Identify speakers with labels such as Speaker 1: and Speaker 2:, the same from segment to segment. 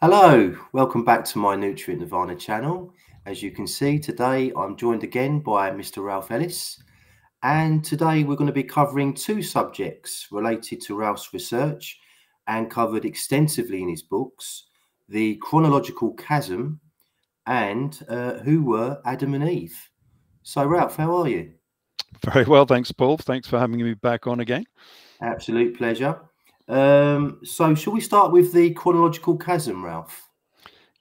Speaker 1: Hello, welcome back to my Nutrient Nirvana channel. As you can see, today I'm joined again by Mr. Ralph Ellis, and today we're going to be covering two subjects related to Ralph's research and covered extensively in his books: the chronological chasm and who were Adam and Eve. So, Ralph, how are you?
Speaker 2: Very well, thanks, Paul. Thanks for having me back on again.
Speaker 1: Absolute pleasure. So, shall we start with the chronological chasm, Ralph?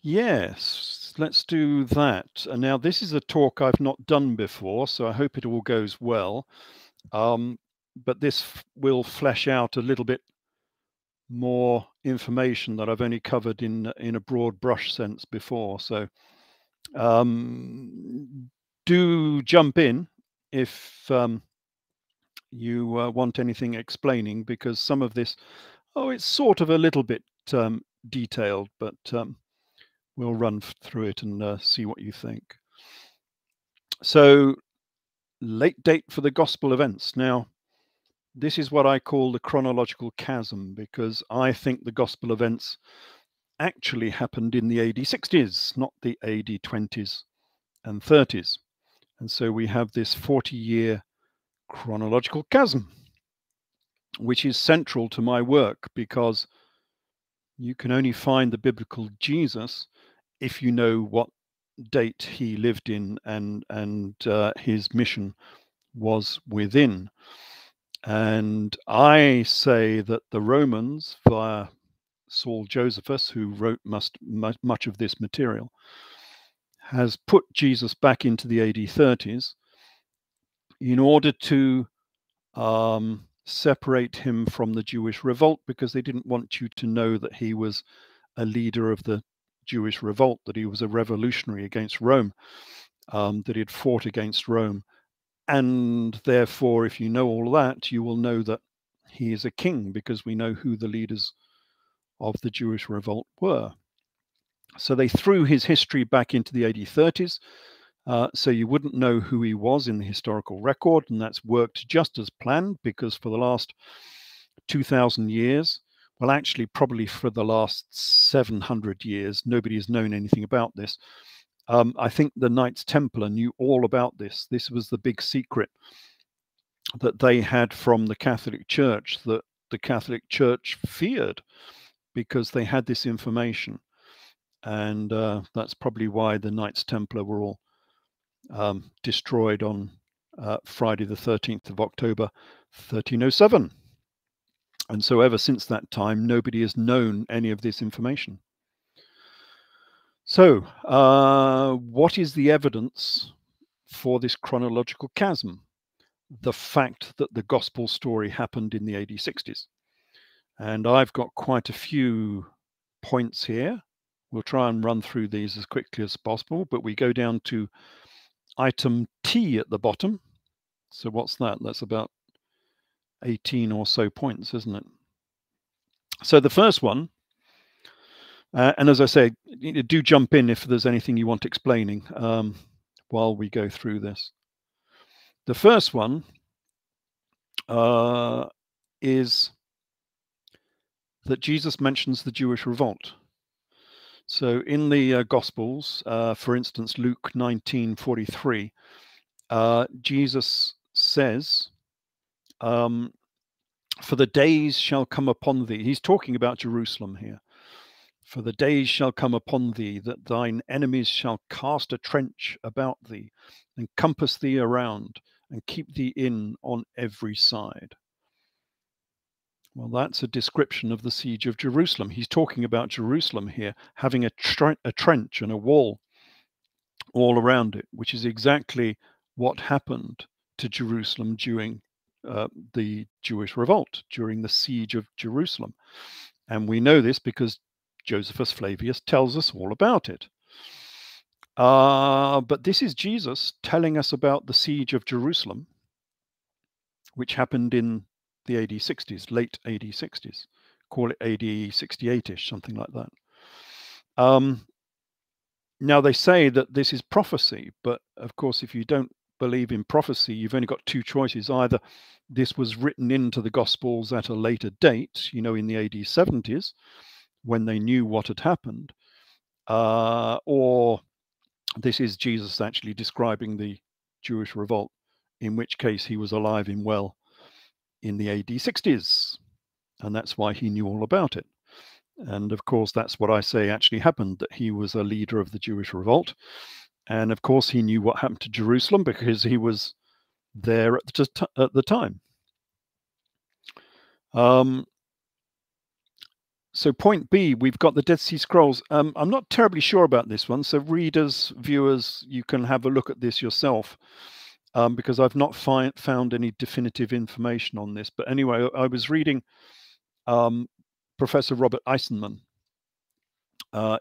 Speaker 2: Yes, let's do that. And now this is a talk I've not done before, so I hope it all goes well. But this will flesh out a little bit more information that I've only covered in a broad brush sense before. So do jump in if you want anything explaining, because some of this, it's sort of a little bit detailed, but we'll run through it and see what you think. So, late date for the gospel events. Now, this is what I call the chronological chasm, because I think the gospel events actually happened in the AD 60s, not the AD 20s and 30s. And so we have this 40-year chronological chasm, which is central to my work, because you can only find the biblical Jesus if you know what date he lived in and his mission was within. And I say that the Romans, via Saul Josephus, who wrote much of this material, has put Jesus back into the AD 30s in order to separate him from the Jewish revolt, because they didn't want you to know that he was a leader of the Jewish revolt, that he was a revolutionary against Rome, that he had fought against Rome. And therefore, if you know all that, you will know that he is a king, because we know who the leaders of the Jewish revolt were. So they threw his history back into the AD 30s, so you wouldn't know who he was in the historical record, and that's worked just as planned, because for the last 2,000 years, well, actually, probably for the last 700 years, nobody has known anything about this. I think the Knights Templar knew all about this. This was the big secret that they had from the Catholic Church, that the Catholic Church feared, because they had this information. And that's probably why the Knights Templar were all destroyed on Friday the 13th of October, 1307. And so ever since that time, nobody has known any of this information. So what is the evidence for this chronological chasm? The fact that the gospel story happened in the AD 60s. And I've got quite a few points here. We'll try and run through these as quickly as possible, but we go down to item T at the bottom. So what's that? That's about 18 or so points, isn't it? So the first one, and as I say, do jump in if there's anything you want explaining while we go through this. The first one is that Jesus mentions the Jewish revolt. So in the Gospels, for instance, Luke 19:43, Jesus says, for the days shall come upon thee. He's talking about Jerusalem here. For the days shall come upon thee that thine enemies shall cast a trench about thee and compass thee around and keep thee in on every side. Well, that's a description of the siege of Jerusalem. He's talking about Jerusalem here, having a trench and a wall all around it, which is exactly what happened to Jerusalem during the Jewish revolt, during the siege of Jerusalem. And we know this because Josephus Flavius tells us all about it. But this is Jesus telling us about the siege of Jerusalem, which happened in the AD 60s, late AD 60s. Call it AD 68-ish, something like that. Now, they say that this is prophecy, but of course, if you don't believe in prophecy, you've only got two choices. Either this was written into the Gospels at a later date, in the AD 70s, when they knew what had happened, or this is Jesus actually describing the Jewish revolt, in which case he was alive and well in the AD 60s, and that's why he knew all about it. And of course, that's what I say actually happened, that he was a leader of the Jewish revolt. And of course, he knew what happened to Jerusalem because he was there at the time. So point B, we've got the Dead Sea Scrolls. I'm not terribly sure about this one. So readers, viewers, you can have a look at this yourself, because I've not found any definitive information on this. But anyway, I was reading Professor Robert Eisenman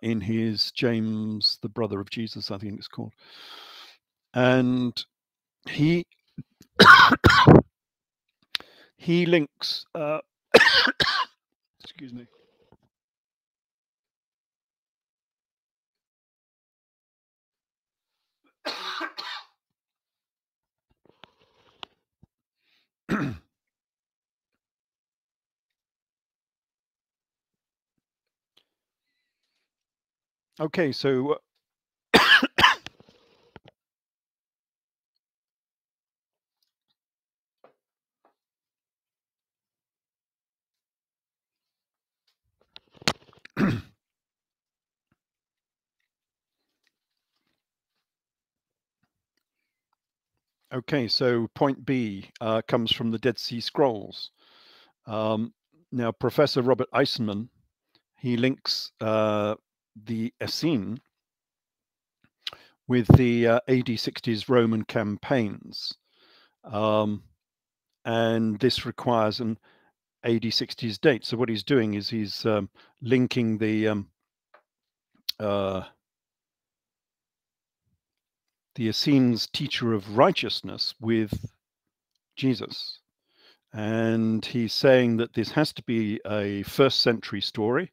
Speaker 2: in his James, the Brother of Jesus, I think it's called. And he he links, excuse me. Okay, so okay, so point B comes from the Dead Sea Scrolls. Now, Professor Robert Eisenman, he links the Essene with the AD 60s Roman campaigns. And this requires an AD 60s date. So what he's doing is he's linking the Essene's teacher of righteousness with Jesus. And he's saying that this has to be a first century story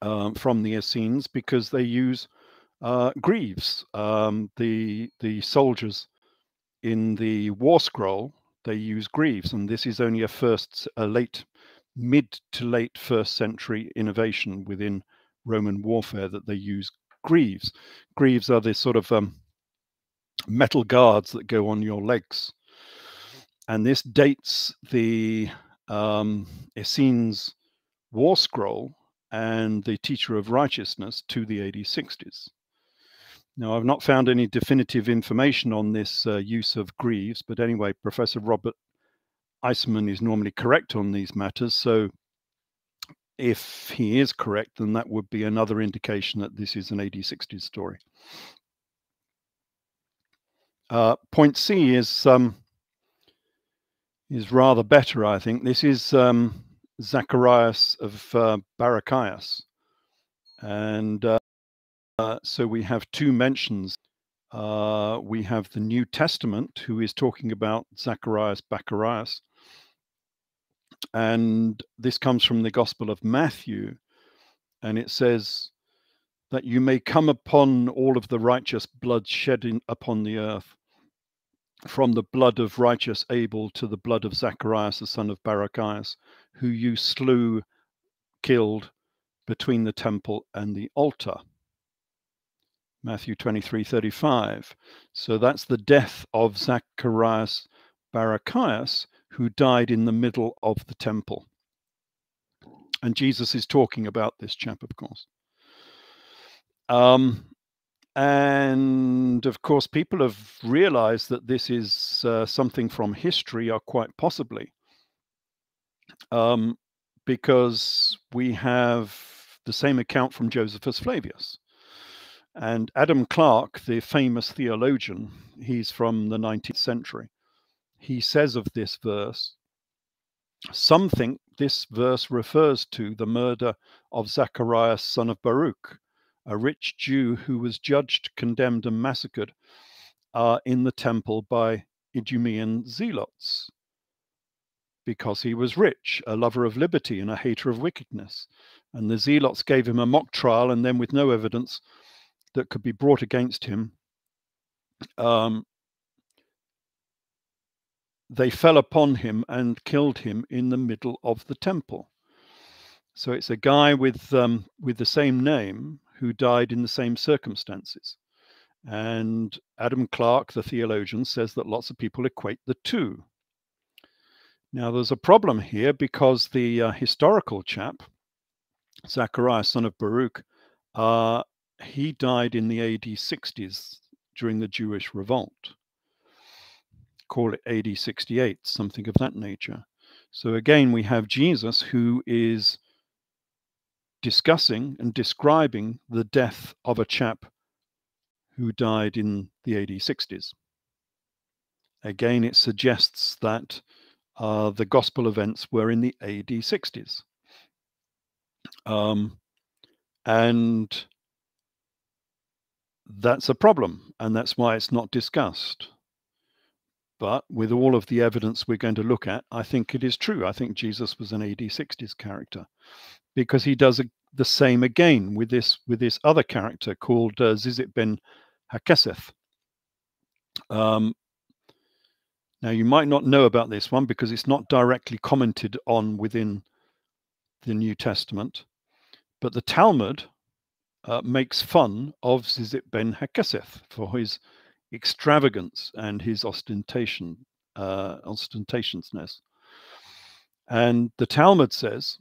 Speaker 2: from the Essenes, because they use greaves. The soldiers in the war scroll, they use greaves, and this is only a mid to late first century innovation within Roman warfare, that they use greaves. Greaves are this sort of metal guards that go on your legs. And this dates the Essenes war scroll and the teacher of righteousness to the AD 60s. Now, I've not found any definitive information on this use of greaves, but anyway, Professor Robert Eisenman is normally correct on these matters. So if he is correct, then that would be another indication that this is an AD 60s story. Point C is rather better, I think. This is Zacharias of Barachias. And so we have two mentions. We have the New Testament, who is talking about Zacharias Barachias. And this comes from the Gospel of Matthew. And it says that you may come upon all of the righteous blood shed upon the earth, from the blood of righteous Abel to the blood of Zacharias, the son of Barachias, who you killed between the temple and the altar. Matthew 23:35. So that's the death of Zacharias Barachias, who died in the middle of the temple. And Jesus is talking about this chap, of course. And of course, people have realized that this is something from history, or quite possibly, because we have the same account from Josephus Flavius. And Adam Clarke, the famous theologian, he's from the 19th century. He says of this verse, some think this verse refers to the murder of Zacharias, son of Baruch, a rich Jew who was judged, condemned, and massacred in the temple by Idumean zealots, because he was rich, a lover of liberty, and a hater of wickedness. And the zealots gave him a mock trial, and then with no evidence that could be brought against him, they fell upon him and killed him in the middle of the temple. So it's a guy with the same name who died in the same circumstances. And Adam Clarke, the theologian, says that lots of people equate the two. Now, there's a problem here because the historical chap, Zachariah, son of Baruch, he died in the AD 60s during the Jewish revolt. Call it AD 68, something of that nature. So again, we have Jesus who is discussing and describing the death of a chap who died in the AD 60s. Again, it suggests that the gospel events were in the AD 60s. And that's a problem, and that's why it's not discussed. But with all of the evidence we're going to look at, I think it is true. I think Jesus was an AD 60s character, because he does the same again with this other character called Zizit ben Hakeseth. Now, you might not know about this one because it's not directly commented on within the New Testament, but the Talmud makes fun of Zizit ben Hakeseth for his extravagance and his ostentationsness. And the Talmud says,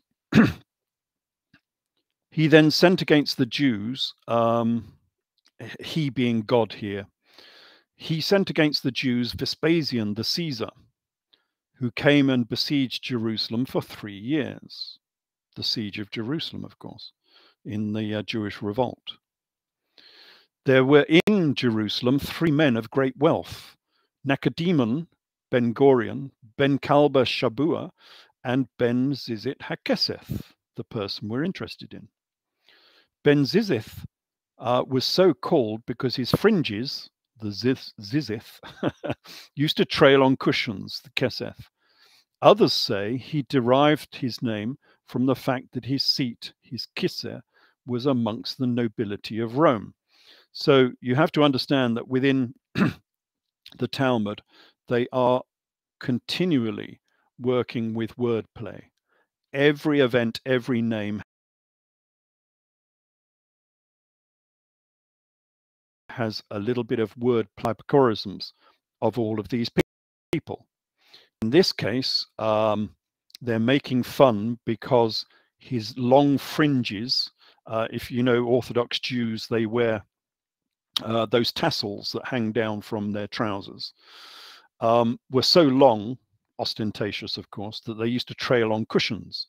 Speaker 2: he then sent against the Jews, he being God here, he sent against the Jews Vespasian the Caesar, who came and besieged Jerusalem for 3 years. The siege of Jerusalem, of course, in the Jewish revolt. There were in Jerusalem 3 men of great wealth, Nicodemus ben Gorion, ben Kalba Shabua, and ben Zizit Hakeseth, the person we're interested in. Ben Zizith was so called because his fringes, the Zizith, used to trail on cushions, the Keseth. Others say he derived his name from the fact that his seat, his kiseh, was amongst the nobility of Rome. So you have to understand that within the Talmud, they are continually working with wordplay. Every event, every name has a little bit of word hyperchorisms of all of these people. In this case, they're making fun because his long fringes, if you know Orthodox Jews, they wear those tassels that hang down from their trousers, were so long, ostentatious of course, that they used to trail on cushions,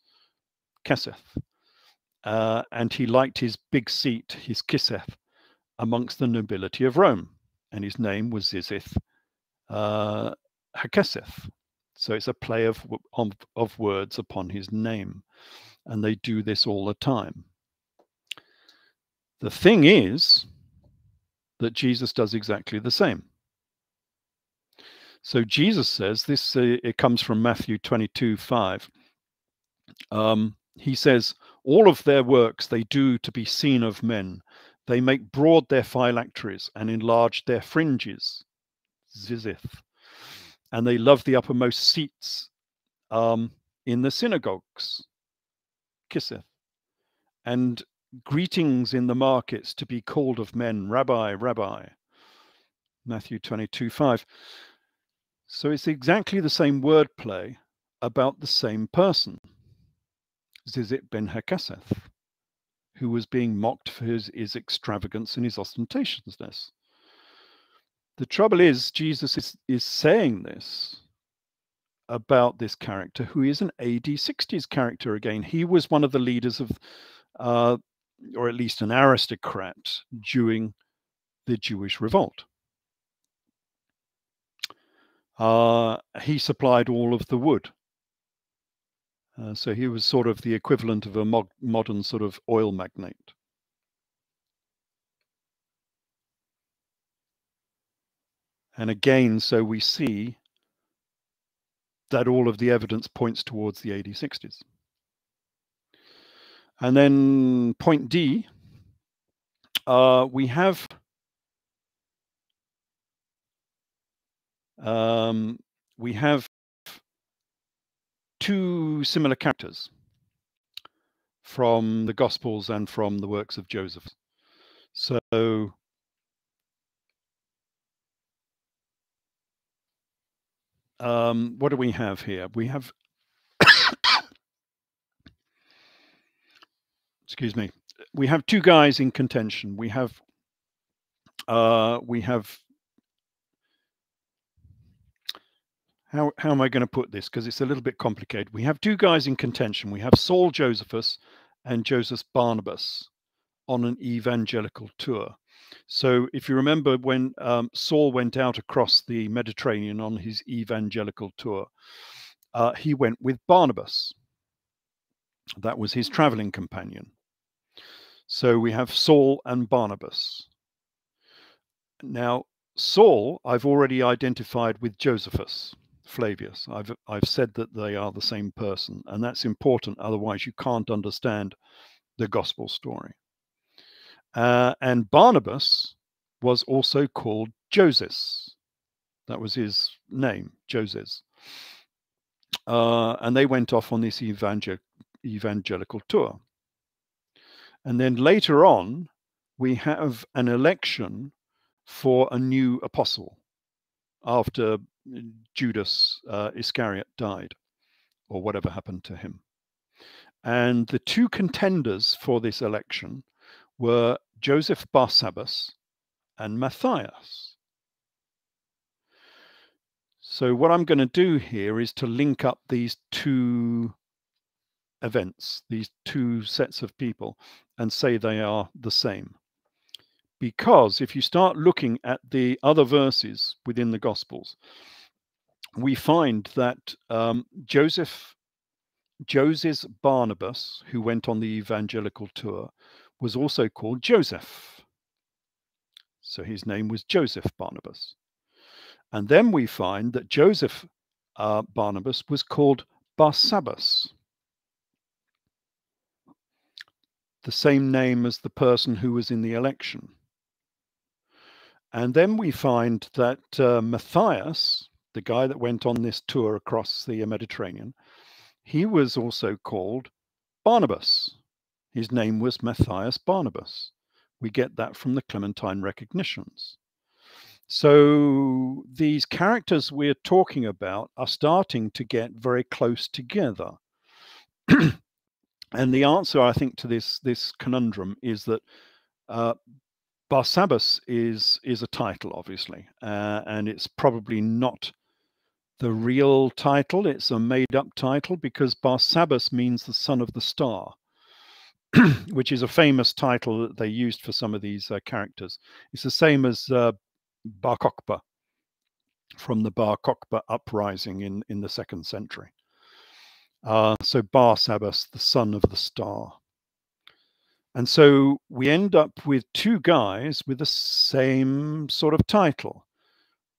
Speaker 2: keseth. And he liked his big seat, his kiseth, amongst the nobility of Rome, and his name was Zizith Hakeseth. So it's a play of words upon his name, and they do this all the time. The thing is that Jesus does exactly the same. So Jesus says this, it comes from Matthew 22:5. He says, all of their works they do to be seen of men. They make broad their phylacteries and enlarge their fringes, zizith, and they love the uppermost seats in the synagogues, kisseth, and greetings in the markets to be called of men, Rabbi, Rabbi, Matthew 22:5. So it's exactly the same wordplay about the same person, Zizit ben Hakeseth, who was being mocked for his extravagance and his ostentatiousness. The trouble is, Jesus is saying this about this character who is an AD 60s character again. He was one of the leaders of, or at least an aristocrat during the Jewish revolt. He supplied all of the wood. So he was sort of the equivalent of a modern sort of oil magnate. And again, so we see that all of the evidence points towards the AD 60s. And then point D, we have two similar characters. from the Gospels and from the works of Josephus. So what do we have here? We have, excuse me, we have two guys in contention. We have how am I going to put this? Because it's a little bit complicated. We have two guys in contention. We have Saul Josephus and Joseph Barnabas on an evangelical tour. So if you remember when Saul went out across the Mediterranean on his evangelical tour, he went with Barnabas. That was his traveling companion. So we have Saul and Barnabas. Now, Saul, I've already identified with Josephus, Flavius. I've said that they are the same person, and that's important. Otherwise, you can't understand the gospel story. And Barnabas was also called Joses. That was his name, Joses. And they went off on this evangelical tour. And then later on, we have an election for a new apostle after Judas Iscariot died, or whatever happened to him. And the two contenders for this election were Joseph Barsabbas and Matthias. So what I'm going to do here is to link up these two events, these two sets of people, and say they are the same. Because if you start looking at the other verses within the Gospels, we find that Joseph Barnabas, who went on the evangelical tour, was also called Joseph. So his name was Joseph Barnabas. And then we find that Joseph Barnabas was called Barsabbas, the same name as the person who was in the election. And then we find that Matthias, the guy that went on this tour across the Mediterranean, he was also called Barnabas. His name was Matthias Barnabas. We get that from the Clementine recognitions. So these characters we're talking about are starting to get very close together. And the answer, I think, to this conundrum is that Barsabbas is a title, obviously, and it's probably not the real title. It's a made-up title because Barsabbas means the son of the star, which is a famous title that they used for some of these characters. It's the same as Bar Kokhba from the Bar Kokhba uprising in the 2nd century. So Barsabbas, the son of the star. And so we end up with two guys with the same sort of title.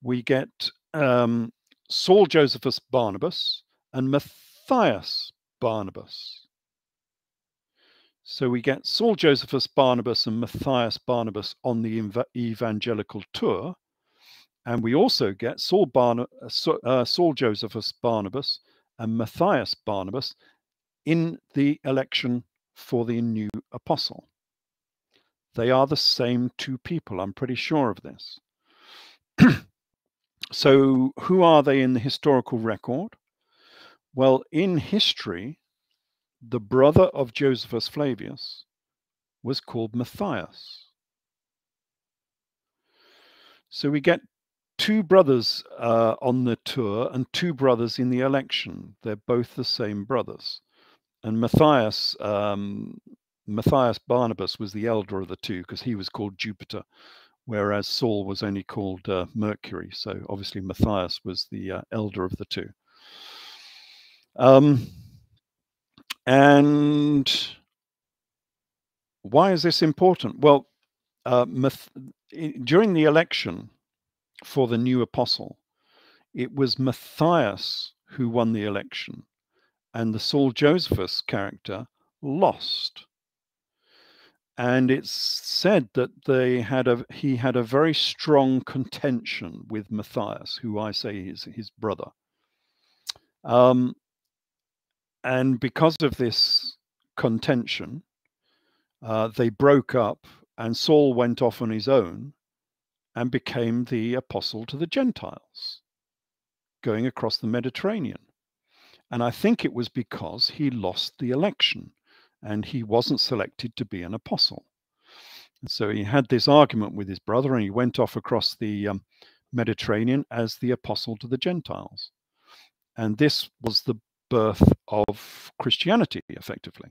Speaker 2: We get Saul Josephus Barnabas and Matthias Barnabas. So we get Saul Josephus Barnabas and Matthias Barnabas on the evangelical tour. And we also get Saul Josephus Barnabas and Matthias Barnabas in the election for the new apostle. They are the same two people. I'm pretty sure of this. So who are they in the historical record? Well, in history, the brother of Josephus Flavius was called Matthias. So we get two brothers on the tour and two brothers in the election. They're both the same brothers. And Matthias Barnabas was the elder of the two because he was called Jupiter, whereas Saul was only called Mercury. So obviously Matthias was the elder of the two. And why is this important? Well, during the election for the new apostle, it was Matthias who won the election, and the Saul Josephus character lost. And it's said that he had a very strong contention with Matthias, who I say is his brother. And because of this contention. They broke up, and Saul went off on his own and became the apostle to the Gentiles, going across the Mediterranean. And I think it was because he lost the election and he wasn't selected to be an apostle. And so he had this argument with his brother, and he went off across the Mediterranean as the apostle to the Gentiles. And this was the birth of Christianity, effectively.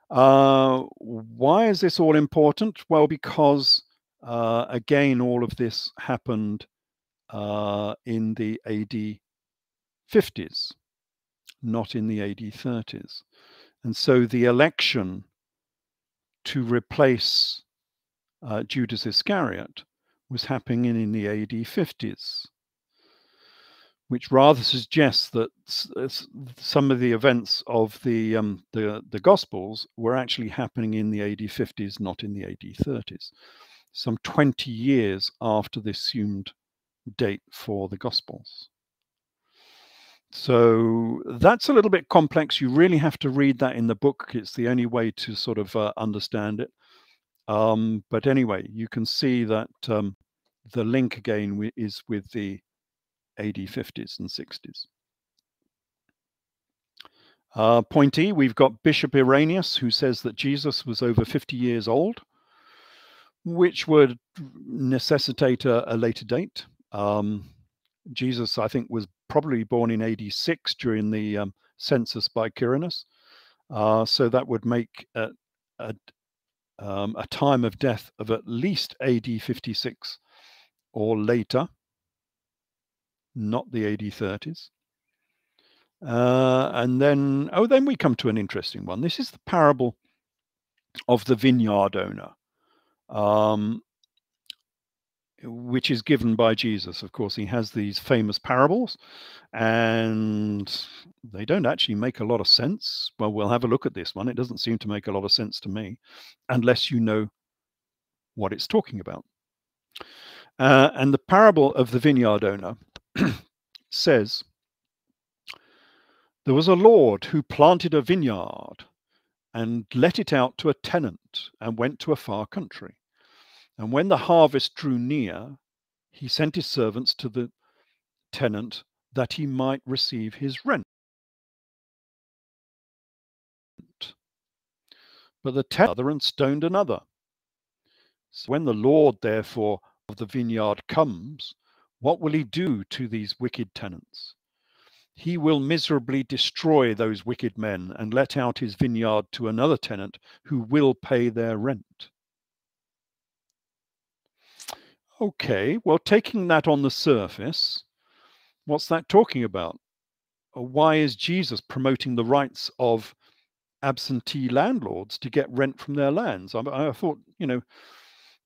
Speaker 2: Why is this all important? Well, because again, all of this happened in the AD 50s, not in the AD 30s. And so the election to replace Judas Iscariot was happening in the AD 50s, which rather suggests that some of the events of the Gospels were actually happening in the AD 50s, not in the AD 30s, some 20 years after the assumed date for the Gospels. So that's a little bit complex. You really have to read that in the book. It's the only way to sort of understand it. But anyway, you can see that the link again is with the AD 50s and 60s. Point E, we've got Bishop Irenaeus, who says that Jesus was over 50 years old, which would necessitate a later date. Jesus, I think, was probably born in AD 6 during the census by Quirinus. So that would make a time of death of at least AD 56 or later, not the AD 30s. And then we come to an interesting one. This is the parable of the vineyard owner, which is given by Jesus. Of course, he has these famous parables, and they don't actually make a lot of sense. Well, we'll have a look at this one. It doesn't seem to make a lot of sense to me, unless you know what it's talking about. And the parable of the vineyard owner says, there was a lord who planted a vineyard and let it out to a tenant and went to a far country. And when the harvest drew near, he sent his servants to the tenant that he might receive his rent. But the tenant and stoned another. So when the Lord, therefore, of the vineyard comes, what will he do to these wicked tenants? He will miserably destroy those wicked men and let out his vineyard to another tenant who will pay their rent. Okay, well, taking that on the surface, what's that talking about? Why is Jesus promoting the rights of absentee landlords to get rent from their lands? I thought, you know,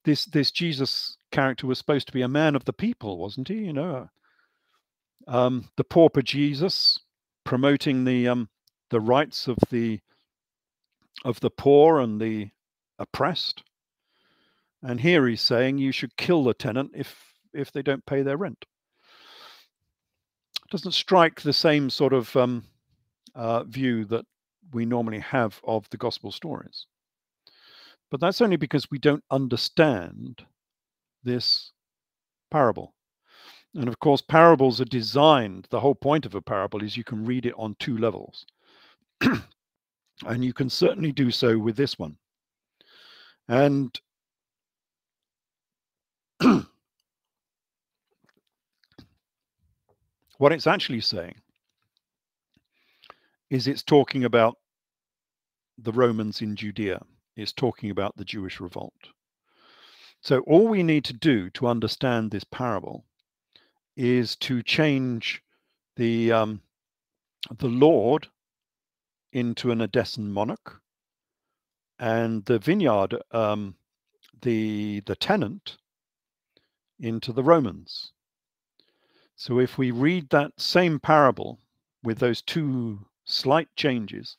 Speaker 2: this Jesus character was supposed to be a man of the people, wasn't he? You know, the pauper Jesus promoting the rights of the poor and the oppressed. And here he's saying you should kill the tenant if they don't pay their rent. It doesn't strike the same sort of view that we normally have of the gospel stories. But that's only because we don't understand this parable. And of course, parables are designed, the whole point of a parable is you can read it on two levels. And you can certainly do so with this one. And what it's actually saying is it's talking about the Romans in Judea. It's talking about the Jewish revolt. So all we need to do to understand this parable is to change the Lord into an Edessan monarch, and the vineyard, the tenant, into the Romans. So if we read that same parable with those two slight changes,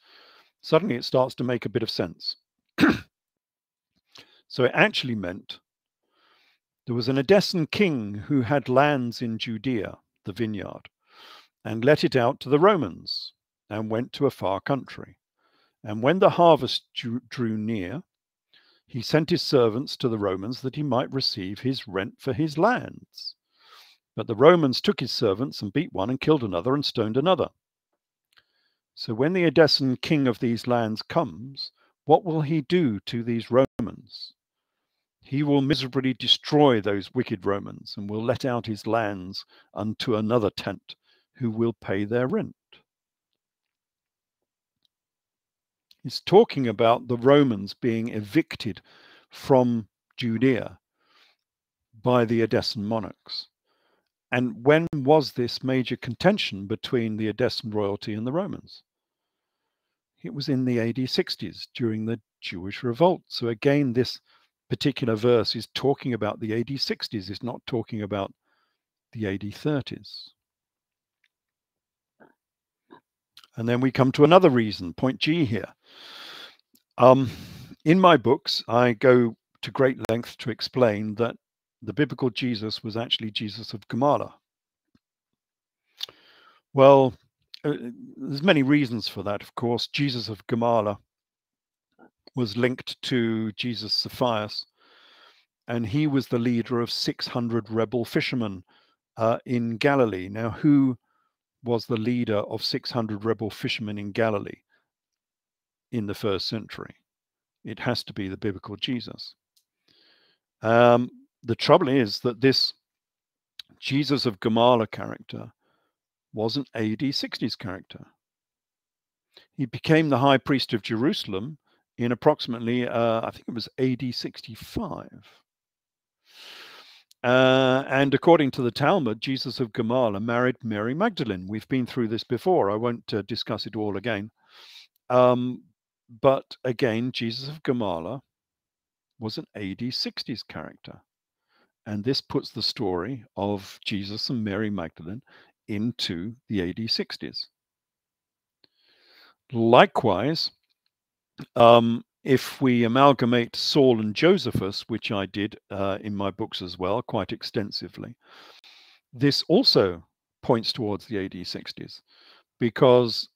Speaker 2: suddenly it starts to make a bit of sense. So it actually meant there was an Edessan king who had lands in Judea, the vineyard, and let it out to the Romans and went to a far country. And when the harvest drew near, he sent his servants to the Romans that he might receive his rent for his lands. But the Romans took his servants and beat one and killed another and stoned another. So when the Edessan king of these lands comes, what will he do to these Romans? He will miserably destroy those wicked Romans and will let out his lands unto another tenant who will pay their rent. He's talking about the Romans being evicted from Judea by the Edessan monarchs. And when was this major contention between the Edessan royalty and the Romans? It was in the AD 60s during the Jewish revolt. So again, this particular verse is talking about the AD 60s. It's not talking about the AD 30s. And then we come to another reason, point G here. In my books, I go to great length to explain that the biblical Jesus was actually Jesus of Kamala. Well, there's many reasons for that, of course. Jesus of Kamala was linked to Jesus Sapphias, and he was the leader of 600 rebel fishermen in Galilee. Now, who was the leader of 600 rebel fishermen in Galilee in the first century? It has to be the biblical Jesus. The trouble is that this Jesus of Kamala character was an AD 60s character. He became the high priest of Jerusalem in approximately, I think it was AD 65. And according to the Talmud, Jesus of Kamala married Mary Magdalene. We've been through this before. I won't discuss it all again. But again, Jesus of Kamala was an AD 60s character. And this puts the story of Jesus and Mary Magdalene into the AD 60s. Likewise, if we amalgamate Saul and Josephus, which I did in my books as well, quite extensively, this also points towards the AD 60s, because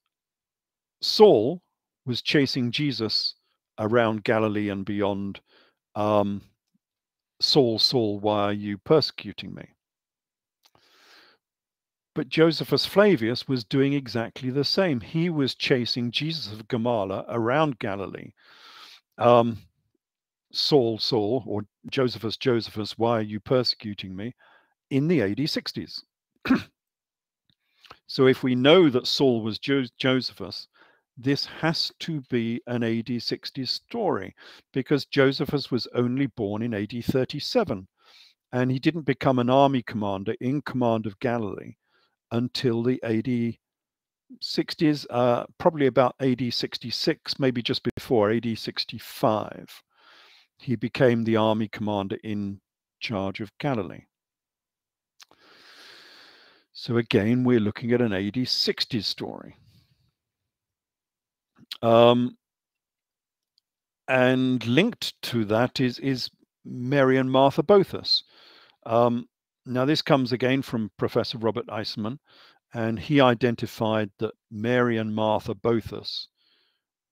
Speaker 2: Saul was chasing Jesus around Galilee and beyond. Saul, Saul, why are you persecuting me? But Josephus Flavius was doing exactly the same. He was chasing Jesus of Kamala around Galilee. Saul, Saul, or Josephus, Josephus, why are you persecuting me? In the AD 60s. So if we know that Saul was Josephus, this has to be an AD 60s story, because Josephus was only born in AD 37, and he didn't become an army commander in command of Galilee until the AD 60s, probably about AD 66, maybe just before AD 65. He became the army commander in charge of Galilee. So again, we're looking at an AD 60s story. And linked to that is Mary and Martha Bothus. Now, this comes again from Professor Robert Eisman, and he identified that Mary and Martha Bothus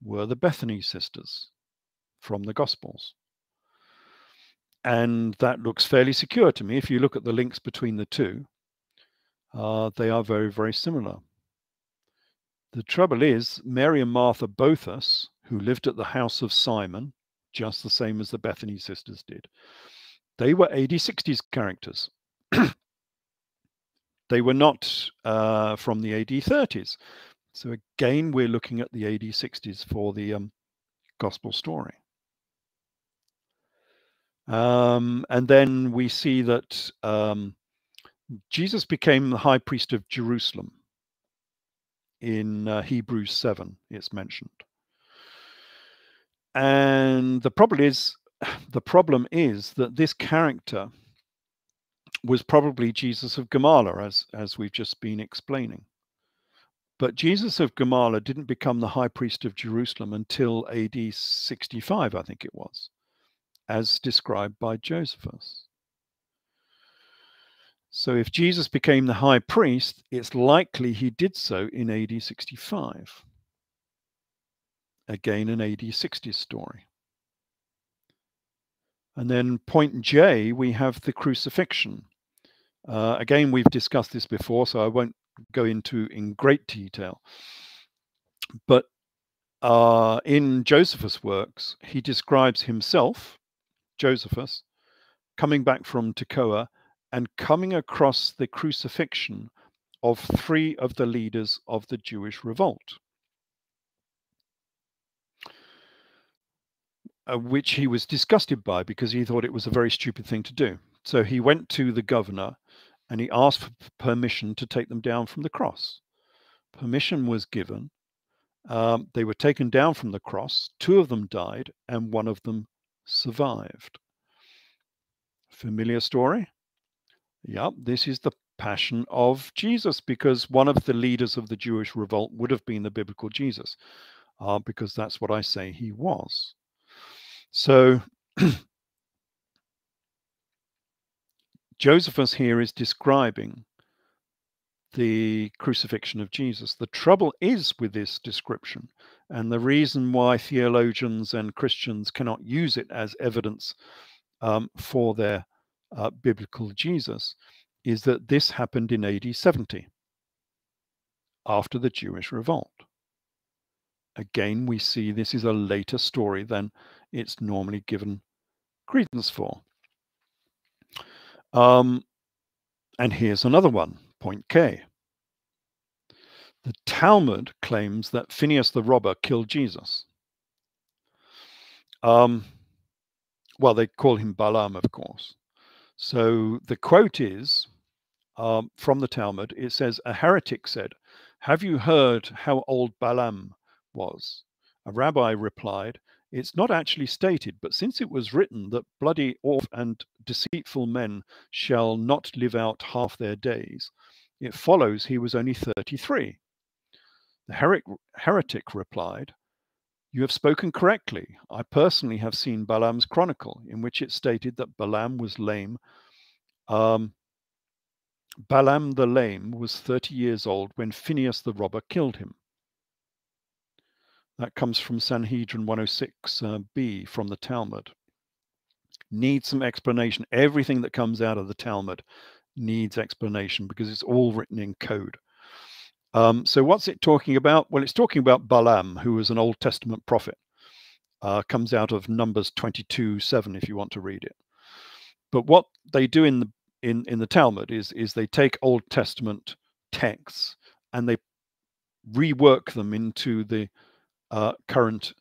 Speaker 2: were the Bethany sisters from the Gospels. And that looks fairly secure to me. If you look at the links between the two, they are very, very similar. The trouble is, Mary and Martha Bothus, who lived at the house of Simon, just the same as the Bethany sisters did, they were AD 60s characters. They were not from the AD 30s. So again, we're looking at the AD 60s for the gospel story. And then we see that Jesus became the high priest of Jerusalem. In Hebrews 7, it's mentioned. And the problem is that this character was probably Jesus of Kamala, as we've just been explaining. But Jesus of Kamala didn't become the high priest of Jerusalem until AD 65, I think it was, as described by Josephus. So if Jesus became the high priest, it's likely he did so in AD 65. again an AD 60s story. And then point J, we have the crucifixion. Again, we've discussed this before, so I won't go into in great detail. But in Josephus' works, he describes himself, Josephus, coming back from Tekoa and coming across the crucifixion of 3 of the leaders of the Jewish revolt, which he was disgusted by because he thought it was a very stupid thing to do. So he went to the governor and he asked for permission to take them down from the cross. Permission was given. They were taken down from the cross. 2 of them died and 1 of them survived. Familiar story? Yep, this is the passion of Jesus, because one of the leaders of the Jewish revolt would have been the biblical Jesus, because that's what I say he was. So Josephus here is describing the crucifixion of Jesus. The trouble is with this description, and the reason why theologians and Christians cannot use it as evidence for their biblical Jesus, is that this happened in AD 70, after the Jewish revolt. Again, we see this is a later story than it's normally given credence for. And here's another one, point K. The Talmud claims that Phineas the robber killed Jesus. Well, they call him Balaam, of course. So the quote is from the Talmud. It says, "A heretic said, 'Have you heard how old Balaam was?' A rabbi replied, 'It's not actually stated, but since it was written that bloody and deceitful men shall not live out half their days, it follows he was only 33. The heretic replied, 'You have spoken correctly. I personally have seen Balaam's chronicle, in which it stated that Balaam was lame. Balaam the lame was 30 years old when Phineas the robber killed him.' That comes from Sanhedrin 106b from the Talmud. Needs some explanation. Everything that comes out of the Talmud needs explanation because it's all written in code. So what's it talking about? Well, it's talking about Balaam, who was an Old Testament prophet. Comes out of Numbers 22:7 if you want to read it. But what they do in the Talmud is they take Old Testament texts and they rework them into the current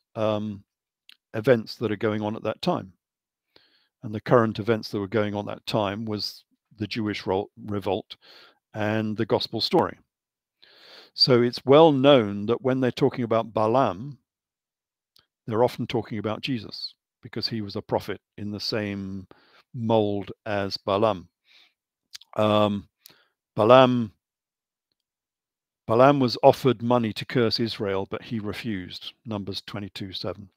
Speaker 2: events that are going on at that time. And the current events that were going on at that time was the Jewish revolt and the gospel story. So it's well known that when they're talking about Balaam, they're often talking about Jesus, because he was a prophet in the same mold as Balaam. Balaam was offered money to curse Israel, but he refused. Numbers 22:7.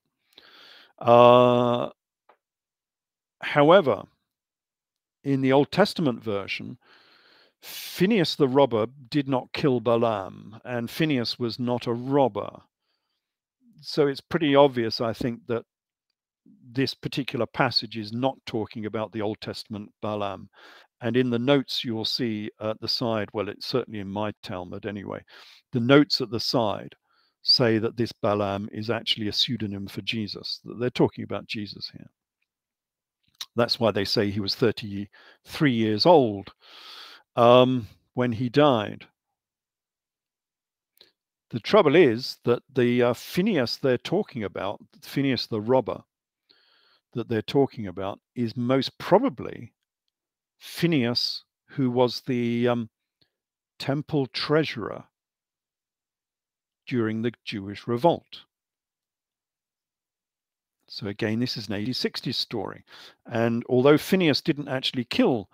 Speaker 2: However, in the Old Testament version, Phineas the robber did not kill Balaam, and Phineas was not a robber. So it's pretty obvious, I think, that this particular passage is not talking about the Old Testament Balaam. And in the notes you'll see at the side, well, it's certainly in my Talmud anyway, the notes at the side say that this Balaam is actually a pseudonym for Jesus, that they're talking about Jesus here. That's why they say he was 33 years old when he died. The trouble is that the Phineas they're talking about, Phineas the robber that they're talking about, is most probably Phineas, who was the temple treasurer during the Jewish revolt. So again, this is an AD 60s story. And although Phineas didn't actually kill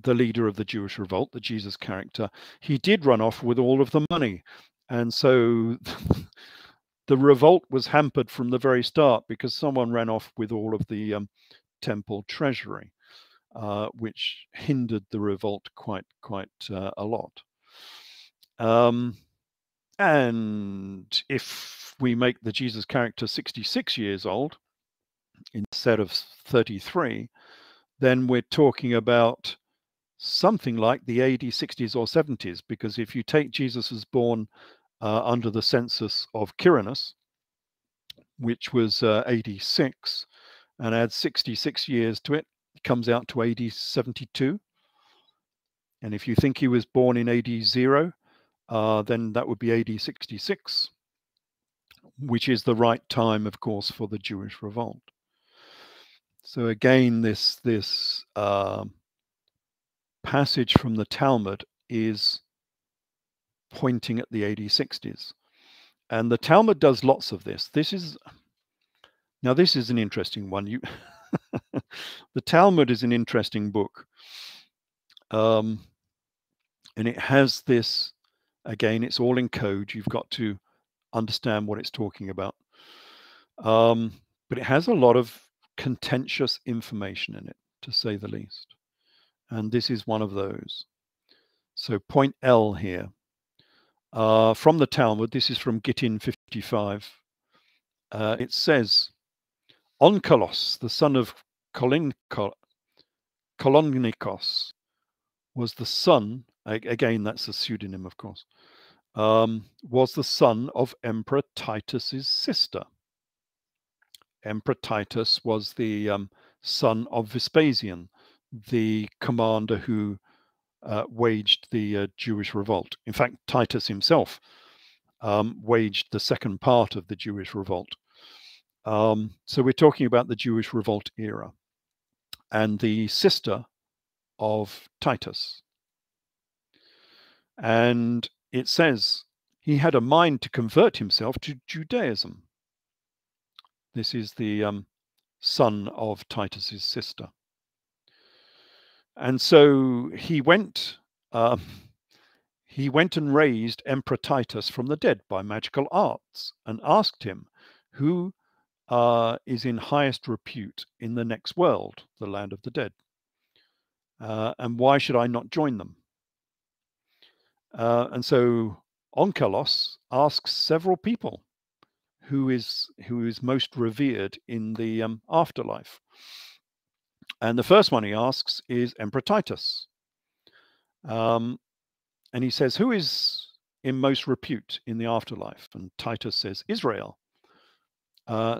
Speaker 2: the leader of the Jewish revolt, the Jesus character, he did run off with all of the money. And so the revolt was hampered from the very start because someone ran off with all of the temple treasury, which hindered the revolt quite a lot. And if we make the Jesus character 66 years old instead of 33, then we're talking about something like the AD 60s or 70s, because if you take Jesus as born under the census of Quirinus, which was AD 6, and add 66 years to it, it comes out to AD 72. And if you think he was born in AD 0, then that would be AD 66, which is the right time, of course, for the Jewish revolt. So again, this passage from the Talmud is pointing at the AD 60s. And the Talmud does lots of this. This is an interesting one. The Talmud is an interesting book. And it has this, again, it's all in code. You've got to understand what it's talking about. But it has a lot of contentious information in it, to say the least. And this is one of those. So point L here. From the Talmud, this is from Gittin 55. It says, Onkelos, the son of Kolonikos, was the son, again, that's a pseudonym, of course, was the son of Emperor Titus's sister. Emperor Titus was the son of Vespasian, the commander who waged the Jewish revolt. In fact, Titus himself waged the second part of the Jewish revolt. So we're talking about the Jewish revolt era. And the sister of Titus. And it says he had a mind to convert himself to Judaism. This is the son of Titus's sister. And so he went and raised Emperor Titus from the dead by magical arts and asked him, who is in highest repute in the next world, the land of the dead? And why should I not join them? And so Onkelos asks several people who is most revered in the afterlife. And the first one he asks is Emperor Titus. And he says, who is in most repute in the afterlife? And Titus says, Israel.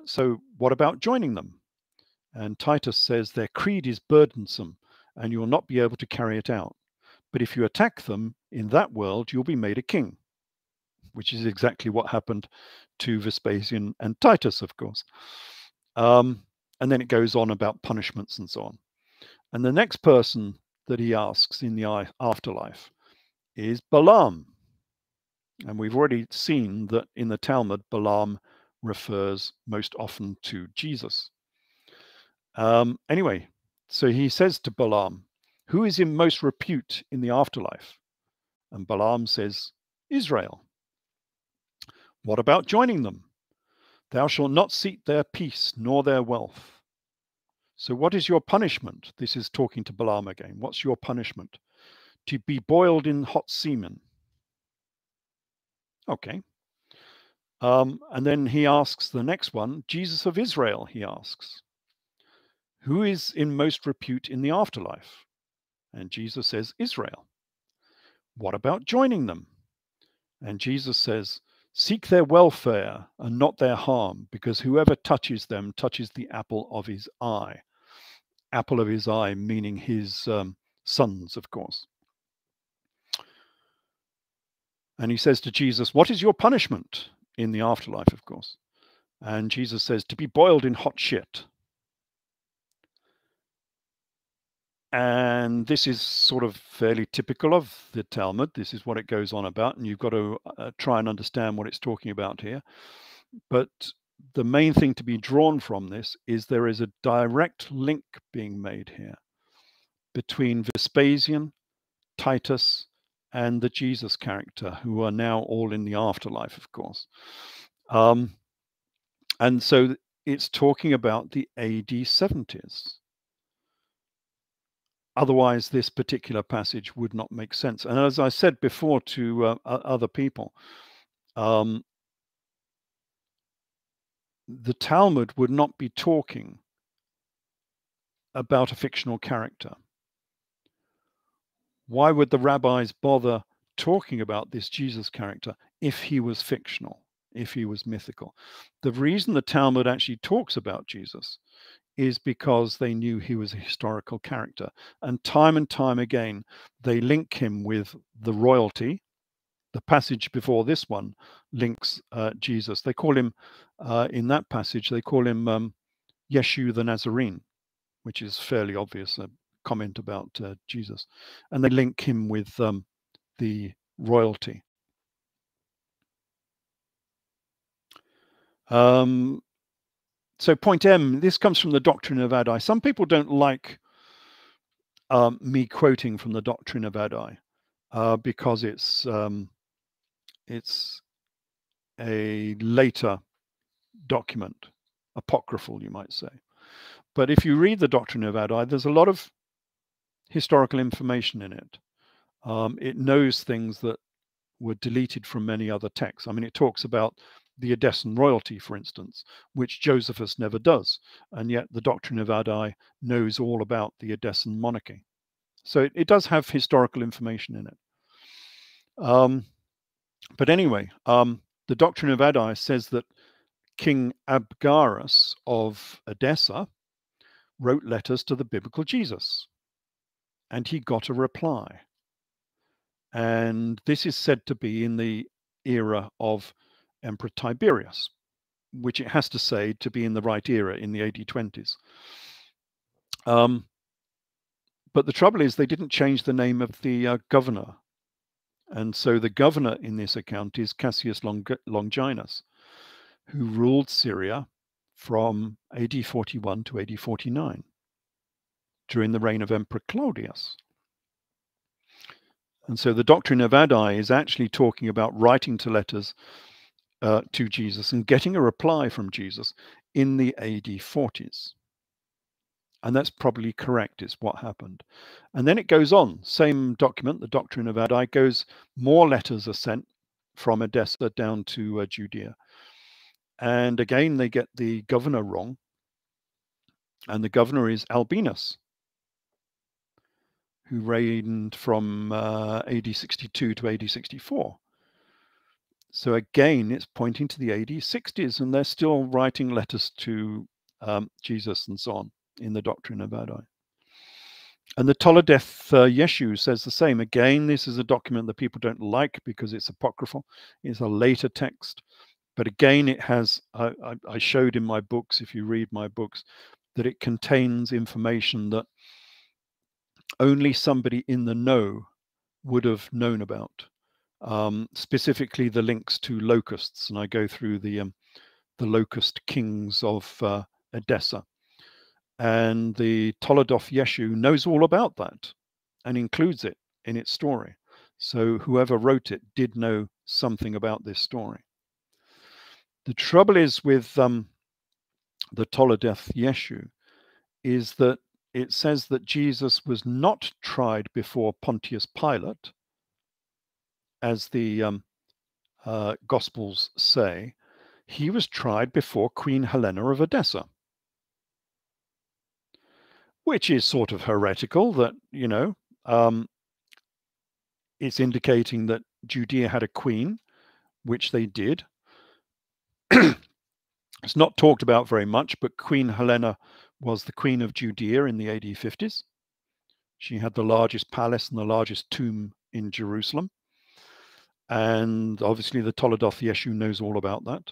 Speaker 2: So what about joining them? And Titus says, their creed is burdensome and you will not be able to carry it out. But if you attack them in that world, you'll be made a king, which is exactly what happened to Vespasian and Titus, of course. And then it goes on about punishments and so on. And the next person that he asks in the afterlife is Balaam. And we've already seen that in the Talmud, Balaam refers most often to Jesus. Anyway, so he says to Balaam, who is in most repute in the afterlife? And Balaam says, Israel. What about joining them? Thou shalt not seek their peace nor their wealth. So what is your punishment? This is talking to Balaam again. What's your punishment? To be boiled in hot semen. Okay. And then he asks the next one, Jesus of Israel, he asks, who is in most repute in the afterlife? And Jesus says, Israel. What about joining them? And Jesus says, seek their welfare and not their harm, because whoever touches them touches the apple of his eye. Apple of his eye, meaning his sons, of course. And he says to Jesus, what is your punishment in the afterlife, of course? And Jesus says, to be boiled in hot shit. And this is sort of fairly typical of the Talmud. This is what it goes on about, and you've got to try and understand what it's talking about here. But the main thing to be drawn from this is there is a direct link being made here between Vespasian, Titus, and the Jesus character, who are now all in the afterlife, of course. And so it's talking about the AD 70s. Otherwise, this particular passage would not make sense. And as I said before to other people, the Talmud would not be talking about a fictional character. Why would the rabbis bother talking about this Jesus character if he was fictional, if he was mythical? The reason the Talmud actually talks about Jesus is because they knew he was a historical character. And time again, they link him with the royalty. The passage before this one links Jesus. They call him, in that passage, they call him Yeshu the Nazarene, which is fairly obvious, a comment about Jesus. And they link him with the royalty. So point M, this comes from the Doctrine of Addai. Some people don't like me quoting from the Doctrine of Addai because it's a later document, apocryphal, you might say. But if you read the Doctrine of Addai, there's a lot of historical information in it. It knows things that were deleted from many other texts. I mean, it talks about the Edessan royalty, for instance, which Josephus never does. And yet the Doctrine of Addai knows all about the Edessan monarchy. So it does have historical information in it. But anyway, the Doctrine of Addai says that King Abgarus of Edessa wrote letters to the biblical Jesus, and he got a reply. And this is said to be in the era of Emperor Tiberius, which it has to say to be in the right era, in the AD 20s. But the trouble is they didn't change the name of the governor. And so the governor in this account is Cassius Longinus, who ruled Syria from AD 41 to AD 49 during the reign of Emperor Claudius. And so the Doctrine of Addai is actually talking about writing to letters to Jesus and getting a reply from Jesus in the AD 40s. And that's probably correct, is what happened. And then it goes on, same document, the Doctrine of Addai, goes, more letters are sent from Edessa down to Judea. And again, they get the governor wrong. And the governor is Albinus, who reigned from AD 62 to AD 64. So again, it's pointing to the AD 60s, and they're still writing letters to Jesus and so on in the Doctrine of Addai. And the Toledeth Yeshu says the same. Again, this is a document that people don't like because it's apocryphal. It's a later text. But again, it has, I showed in my books, if you read my books, that it contains information that only somebody in the know would have known about. Specifically the links to locusts. And I go through the locust kings of Edessa. And the Toledoth Yeshu knows all about that and includes it in its story. So whoever wrote it did know something about this story. The trouble is with the Toledoth Yeshu is that it says that Jesus was not tried before Pontius Pilate, as the Gospels say. He was tried before Queen Helena of Edessa, which is sort of heretical, that, you know, it's indicating that Judea had a queen, which they did. It's not talked about very much, but Queen Helena was the queen of Judea in the AD 50s. She had the largest palace and the largest tomb in Jerusalem. And obviously the Toledoth Yeshu knows all about that.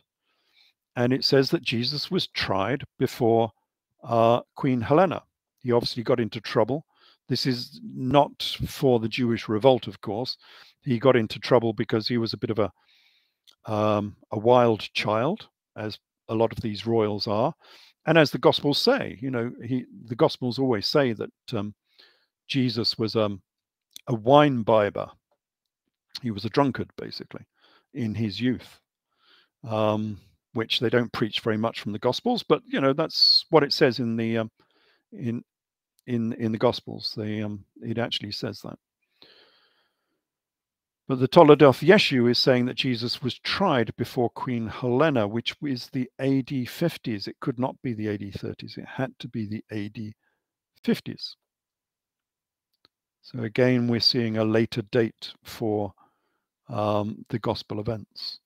Speaker 2: And it says that Jesus was tried before Queen Helena. He obviously got into trouble. This is not for the Jewish revolt, of course. He got into trouble because he was a bit of a wild child, as a lot of these royals are. And as the Gospels say, you know, the Gospels always say that Jesus was a wine bibber. He was a drunkard, basically, in his youth, which they don't preach very much from the Gospels. But you know, that's what it says in the in the Gospels. It actually says that. But the Toledoth Yeshu is saying that Jesus was tried before Queen Helena, which is the AD 50s. It could not be the AD 30s. It had to be the AD 50s. So again, we're seeing a later date for the gospel events.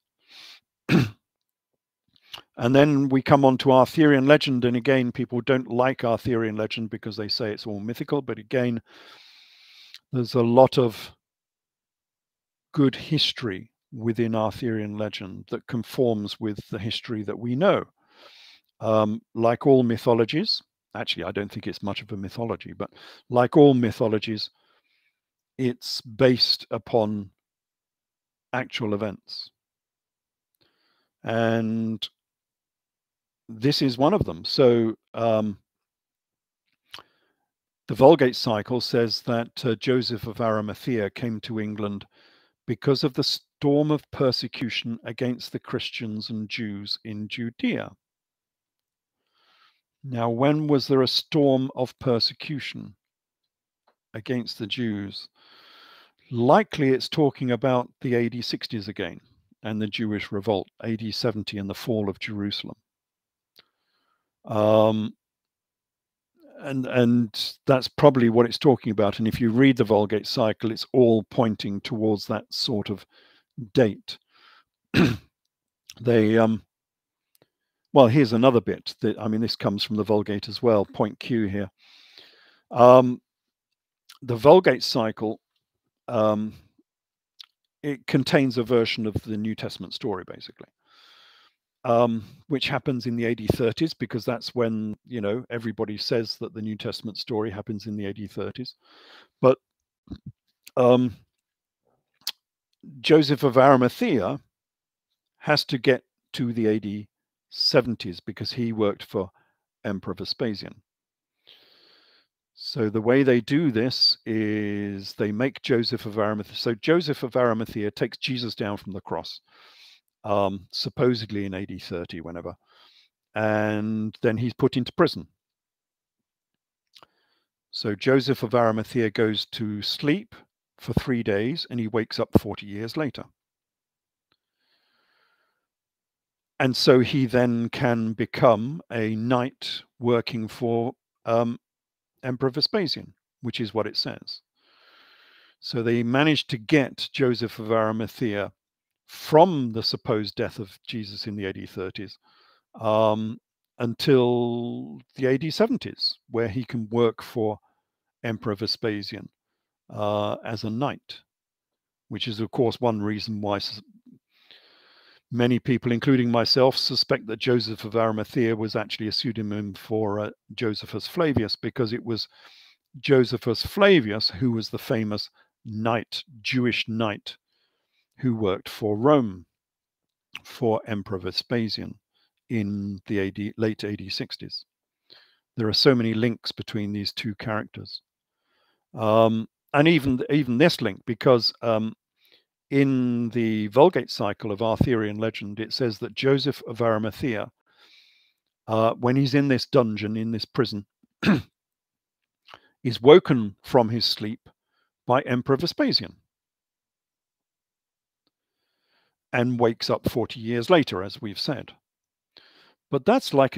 Speaker 2: And then we come on to Arthurian legend. And again, people don't like Arthurian legend because they say it's all mythical. But again, there's a lot of good history within Arthurian legend that conforms with the history that we know. Like all mythologies, actually, I don't think it's much of a mythology, but like all mythologies, it's based upon actual events. And this is one of them. So the Vulgate cycle says that Joseph of Arimathea came to England because of the storm of persecution against the Christians and Jews in Judea. Now, when was there a storm of persecution against the Jews? Likely it's talking about the AD 60s again and the Jewish revolt, AD 70 and the fall of Jerusalem. And that's probably what it's talking about. And if you read the Vulgate cycle, it's all pointing towards that sort of date. They well, here's another bit that, I mean, this comes from the Vulgate as well, point Q here. The Vulgate cycle, it contains a version of the New Testament story, basically, which happens in the AD 30s, because that's when, you know, everybody says that the New Testament story happens in the AD 30s. But Joseph of Arimathea has to get to the AD 70s because he worked for Emperor Vespasian. So the way they do this is they make Joseph of Arimathea. So Joseph of Arimathea takes Jesus down from the cross, supposedly in AD 30, whenever, and then he's put into prison. So Joseph of Arimathea goes to sleep for 3 days and he wakes up 40 years later. And so he then can become a knight working for Emperor Vespasian, which is what it says. So they managed to get Joseph of Arimathea from the supposed death of Jesus in the AD 30s until the AD 70s, where he can work for Emperor Vespasian as a knight, which is, of course, one reason why many people, including myself, suspect that Joseph of Arimathea was actually a pseudonym for Josephus Flavius, because it was Josephus Flavius who was the famous knight, Jewish knight, who worked for Rome for Emperor Vespasian in the late AD 60s. There are so many links between these two characters. And even this link, because in the Vulgate cycle of Arthurian legend, it says that Joseph of Arimathea, when he's in this dungeon, in this prison, is woken from his sleep by Emperor Vespasian and wakes up 40 years later, as we've said. But that's like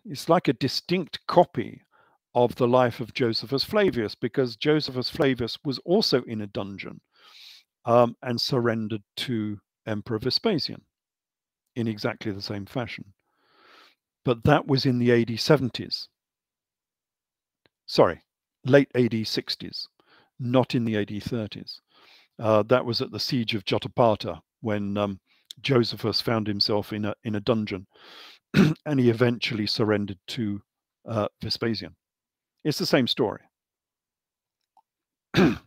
Speaker 2: it's like a distinct copy of the life of Josephus Flavius, because Josephus Flavius was also in a dungeon and surrendered to Emperor Vespasian in exactly the same fashion. But that was in the AD 70s. Sorry, late AD 60s, not in the AD 30s. That was at the siege of Jotapata, when Josephus found himself in a dungeon and he eventually surrendered to Vespasian. It's the same story. The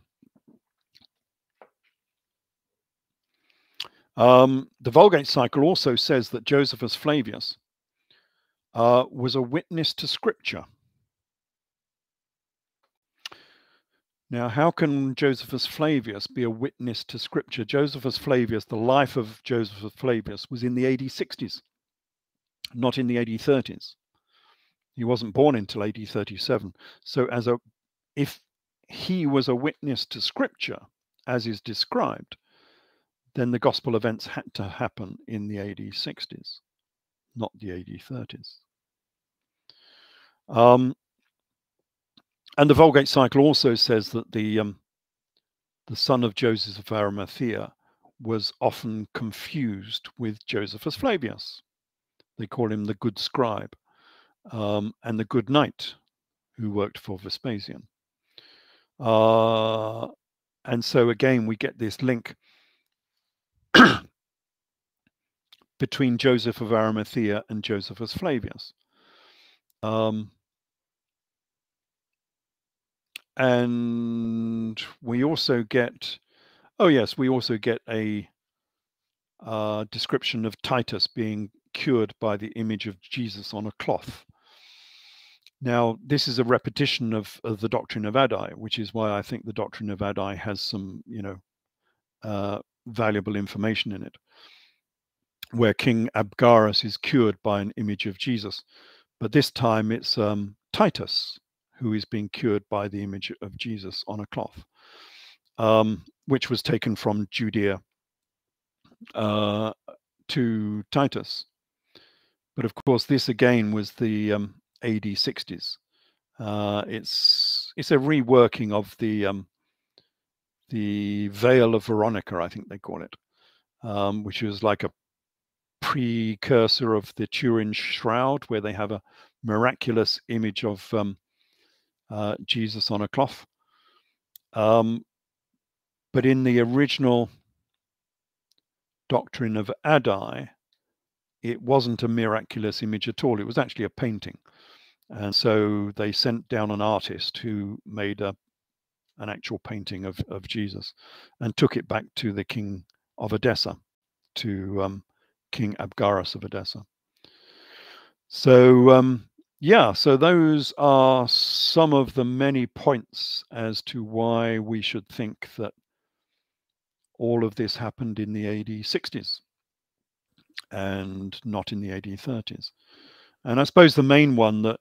Speaker 2: Vulgate cycle also says that Josephus Flavius was a witness to Scripture. Now, how can Josephus Flavius be a witness to Scripture? Josephus Flavius, the life of Josephus Flavius was in the AD 60s, not in the AD 30s. He wasn't born until AD 37. So if he was a witness to Scripture, as is described, then the gospel events had to happen in the AD 60s, not the AD 30s. And the Vulgate cycle also says that the son of Joseph of Arimathea was often confused with Josephus Flavius. They call him the good scribe and the good knight who worked for Vespasian. And so again, we get this link between Joseph of Arimathea and Josephus Flavius. And we also get, we also get a description of Titus being cured by the image of Jesus on a cloth. Now, this is a repetition of the doctrine of Addai, which is why I think the doctrine of Addai has some, valuable information in it, where King Abgarus is cured by an image of Jesus. But this time it's Titus who is being cured by the image of Jesus on a cloth, which was taken from Judea to Titus. But of course, this again was the AD 60s. It's a reworking of the Veil of Veronica, I think they call it, which was like a precursor of the Turin Shroud, where they have a miraculous image of Jesus on a cloth. But in the original doctrine of Addai, it wasn't a miraculous image at all. It was actually a painting. And so they sent down an artist who made an actual painting of Jesus and took it back to the king of Edessa, to King Abgarus of Edessa. So, so those are some of the many points as to why we should think that all of this happened in the AD 60s and not in the AD 30s. And I suppose the main one that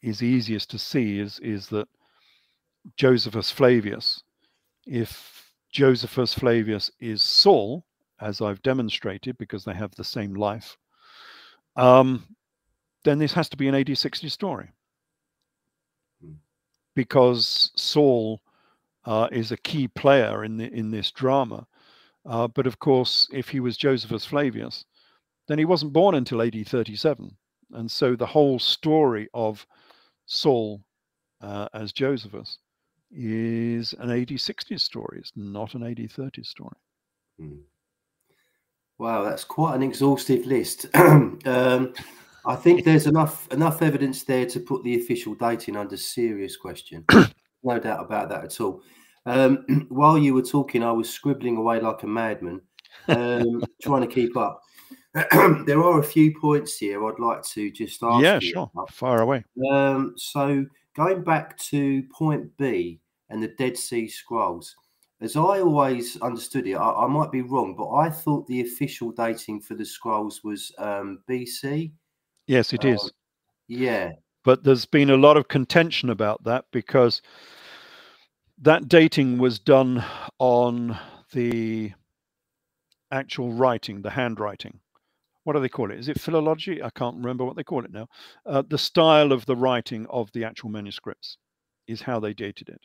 Speaker 2: is easiest to see is that Josephus Flavius, if Josephus Flavius is Saul, as I've demonstrated, because they have the same life, then this has to be an AD 60 story, because Saul is a key player in this drama. But of course, if he was Josephus Flavius, then he wasn't born until AD 37. And so the whole story of Saul as Josephus is an AD 60s story. It's not an AD 30s story.
Speaker 1: Wow, that's quite an exhaustive list. I think there's enough evidence there to put the official dating under serious question. No doubt about that at all. While you were talking, I was scribbling away like a madman, trying to keep up. There are a few points here I'd like to just ask you.
Speaker 2: Yeah, sure. Fire away.
Speaker 1: So going back to point B and the Dead Sea Scrolls, as I always understood it, I might be wrong, but I thought the official dating for the scrolls was BC.
Speaker 2: Yes, it is.
Speaker 1: Yeah.
Speaker 2: But there's been a lot of contention about that, because that dating was done on the actual writing, the handwriting. What do they call it? Is it philology? I can't remember what they call it now. The style of the writing of the actual manuscripts is how they dated it.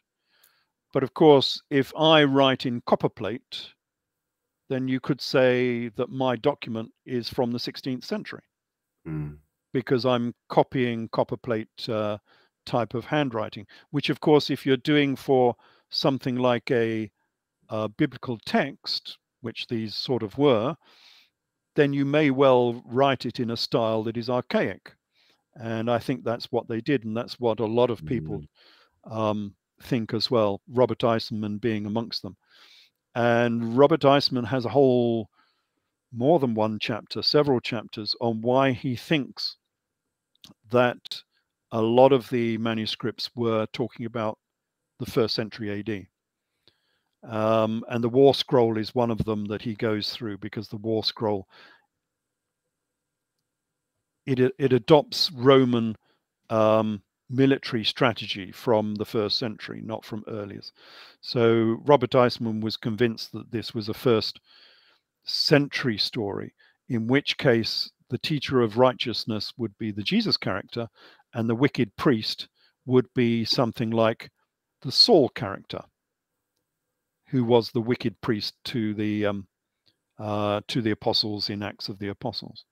Speaker 2: But of course, if I write in copperplate, then you could say that my document is from the 16th century, because I'm copying copperplate type of handwriting, which of course, if you're doing for something like a biblical text, which these sort of were, then you may well write it in a style that is archaic. And I think that's what they did, and that's what a lot of people think as well, Robert Eisman being amongst them. And Robert Eisman has a whole, more than one chapter, several chapters, on why he thinks that a lot of the manuscripts were talking about the 1st century AD. And the War Scroll is one of them that he goes through, because the War Scroll, it adopts Roman military strategy from the 1st century, not from earlier. So Robert Eisman was convinced that this was a first century story, in which case the teacher of righteousness would be the Jesus character, and the wicked priest would be something like the Saul character, who was the wicked priest to the apostles in Acts of the Apostles.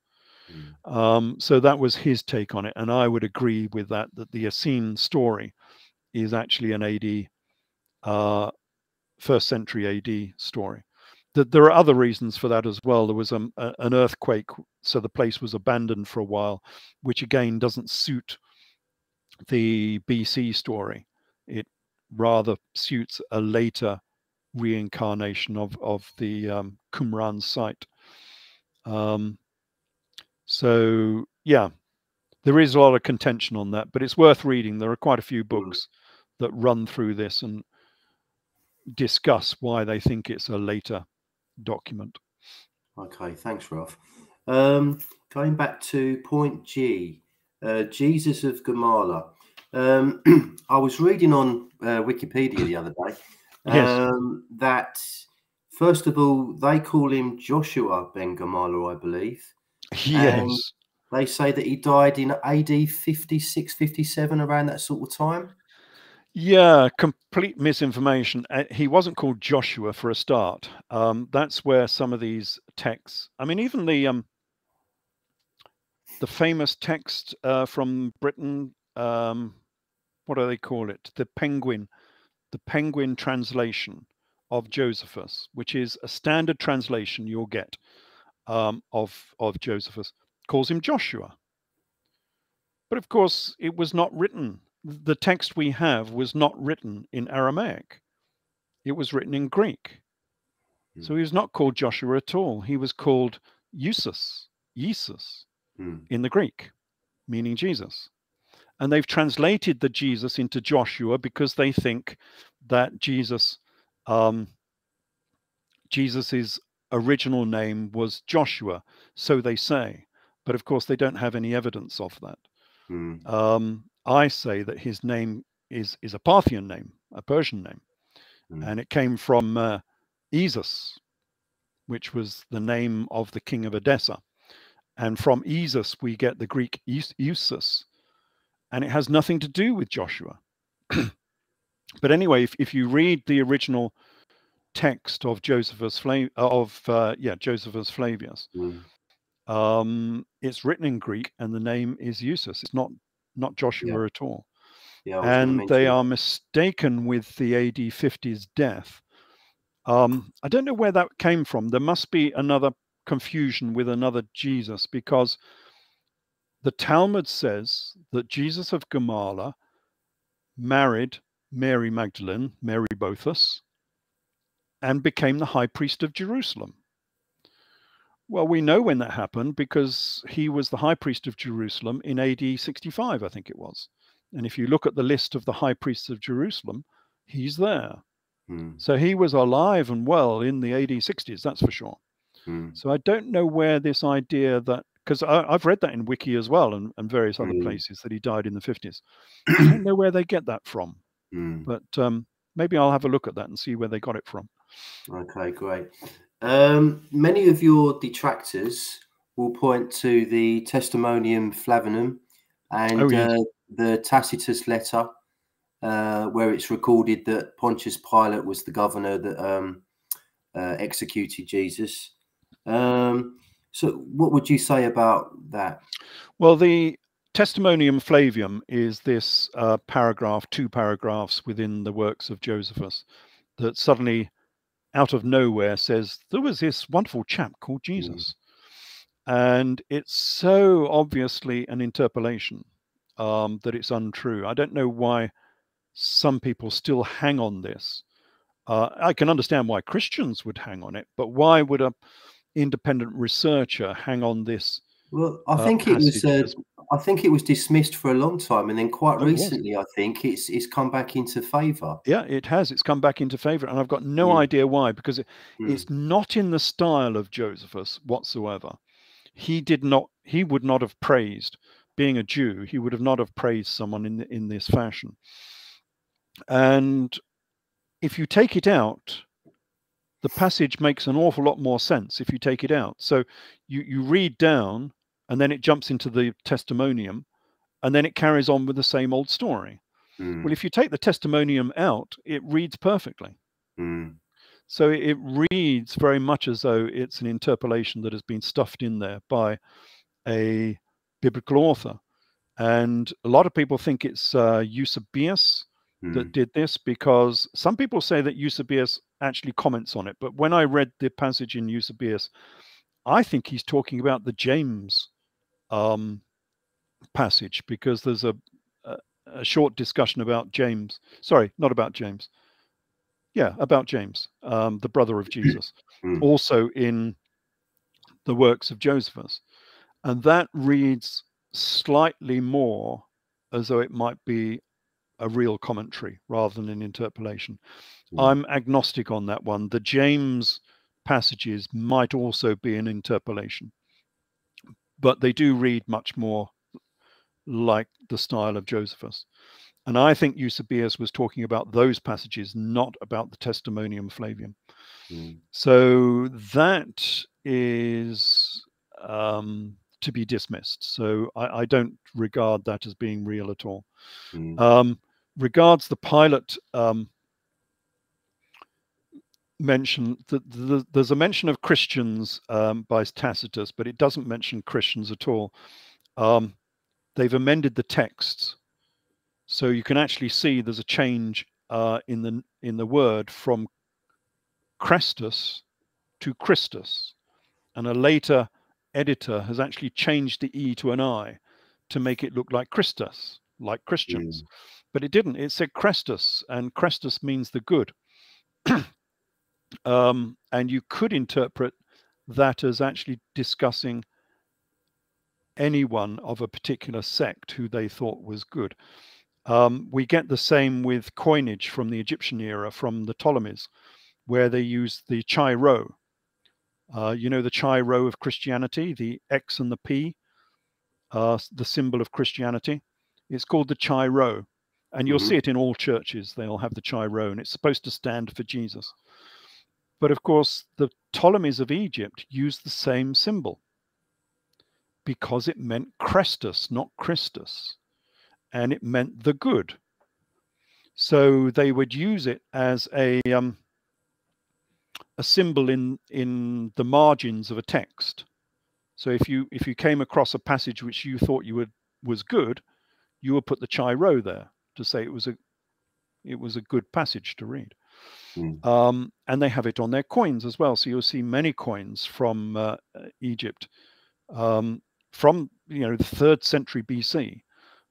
Speaker 2: So that was his take on it, and I would agree with that the Essene story is actually an AD, first century AD story. There are other reasons for that as well. There was an earthquake, so the place was abandoned for a while, which again doesn't suit the BC story. It rather suits a later reincarnation of the Qumran site. So yeah, there is a lot of contention on that, but it's worth reading. There are quite a few books that run through this and discuss why they think it's a later document.
Speaker 1: Okay, thanks, Ralph. Going back to point G, Jesus of Kamala. I was reading on Wikipedia the other day that, first of all, they call him Joshua ben Kamala, I believe.
Speaker 2: Yes.
Speaker 1: And they say that he died in AD 56, 57, around that sort of time.
Speaker 2: Yeah, complete misinformation. He wasn't called Joshua for a start. That's where some of these texts, I mean, even the famous text from Britain, what do they call it? The Penguin translation of Josephus, which is a standard translation you'll get of Josephus, calls him Joshua. But of course, it was not written. The text we have was not written in Aramaic. It was written in Greek. So he was not called Joshua at all. He was called Jesus in the Greek, meaning Jesus. And they've translated the Jesus into Joshua because they think that Jesus's original name was Joshua, so they say. But of course, they don't have any evidence of that. I say that his name is a Parthian name, a Persian name, and it came from Esus, which was the name of the king of Edessa. And from Esus, we get the Greek Eusus, and it has nothing to do with Joshua. But anyway, if you read the original text of Josephus Flavius, it's written in Greek, and the name is Eusus. It's not Joshua at all. And they are mistaken with the AD 50s death. I don't know where that came from. There must be another confusion with another Jesus, because the Talmud says that Jesus of Kamala married Mary Magdalene, Mary Bothus, and became the high priest of Jerusalem. Well, we know when that happened because he was the high priest of Jerusalem in AD 65, I think it was. And if you look at the list of the high priests of Jerusalem, he's there. So he was alive and well in the AD 60s, that's for sure. So I don't know where this idea that, because I've read that in Wiki as well and various other places, that he died in the 50s. I don't know where they get that from. But maybe I'll have a look at that and see where they got it from.
Speaker 1: Okay, great. Many of your detractors will point to the Testimonial Flavium and the Tacitus letter, where it's recorded that Pontius Pilate was the governor that executed Jesus. So what would you say about that?
Speaker 2: Well, the Testimonial Flavium is this two paragraphs within the works of Josephus that suddenly, out of nowhere, says there was this wonderful chap called Jesus. And it's so obviously an interpolation that it's untrue. I don't know why some people still hang on this. I can understand why Christians would hang on it, but why would an independent researcher hang on this?
Speaker 1: Well, I think it was dismissed for a long time, and then quite recently, I think it's come back into favour.
Speaker 2: Yeah, it has. It's come back into favour, and I've got no idea why, because it's not in the style of Josephus whatsoever. He would not have praised, being a Jew, he would have not have praised someone in this fashion. And if you take it out, the passage makes an awful lot more sense if you take it out. So you read down, and then it jumps into the testimonium, and then it carries on with the same old story. Well, if you take the testimonium out, it reads perfectly. So it reads very much as though it's an interpolation that has been stuffed in there by a biblical author. And a lot of people think it's Eusebius that did this, because some people say that Eusebius actually comments on it. But when I read the passage in Eusebius, I think he's talking about the James passage, because there's a short discussion about James. Sorry, not about James. Yeah, about James, the brother of Jesus, also in the works of Josephus. And that reads slightly more as though it might be a real commentary rather than an interpolation. I'm agnostic on that one. The James passages might also be an interpolation, but they do read much more like the style of Josephus. And I think Eusebius was talking about those passages, not about the Testimonium Flavium. So that is to be dismissed. So I don't regard that as being real at all. Regards the Pilate mention, there's a mention of Christians by Tacitus, but it doesn't mention Christians at all. They've amended the texts, so you can actually see there's a change in the word from Chrestus to Christus, and a later editor has actually changed the E to an I to make it look like Christus, like Christians. But it didn't. It said Chrestus, and Chrestus means the good. And you could interpret that as actually discussing anyone of a particular sect who they thought was good. We get the same with coinage from the Egyptian era, from the Ptolemies, where they use the chi rho. You know, the chi rho of Christianity, the X and the P, the symbol of Christianity. It's called the chi rho. And you'll see it in all churches. They'll have the chi rho, and it's supposed to stand for Jesus. But of course, the Ptolemies of Egypt used the same symbol because it meant Chrestus, not Christus, and it meant the good. So they would use it as a symbol in the margins of a text. So if you came across a passage which you thought was good, you would put the chi rho there to say it was a good passage to read. And they have it on their coins as well. So you'll see many coins from Egypt from the 3rd century BC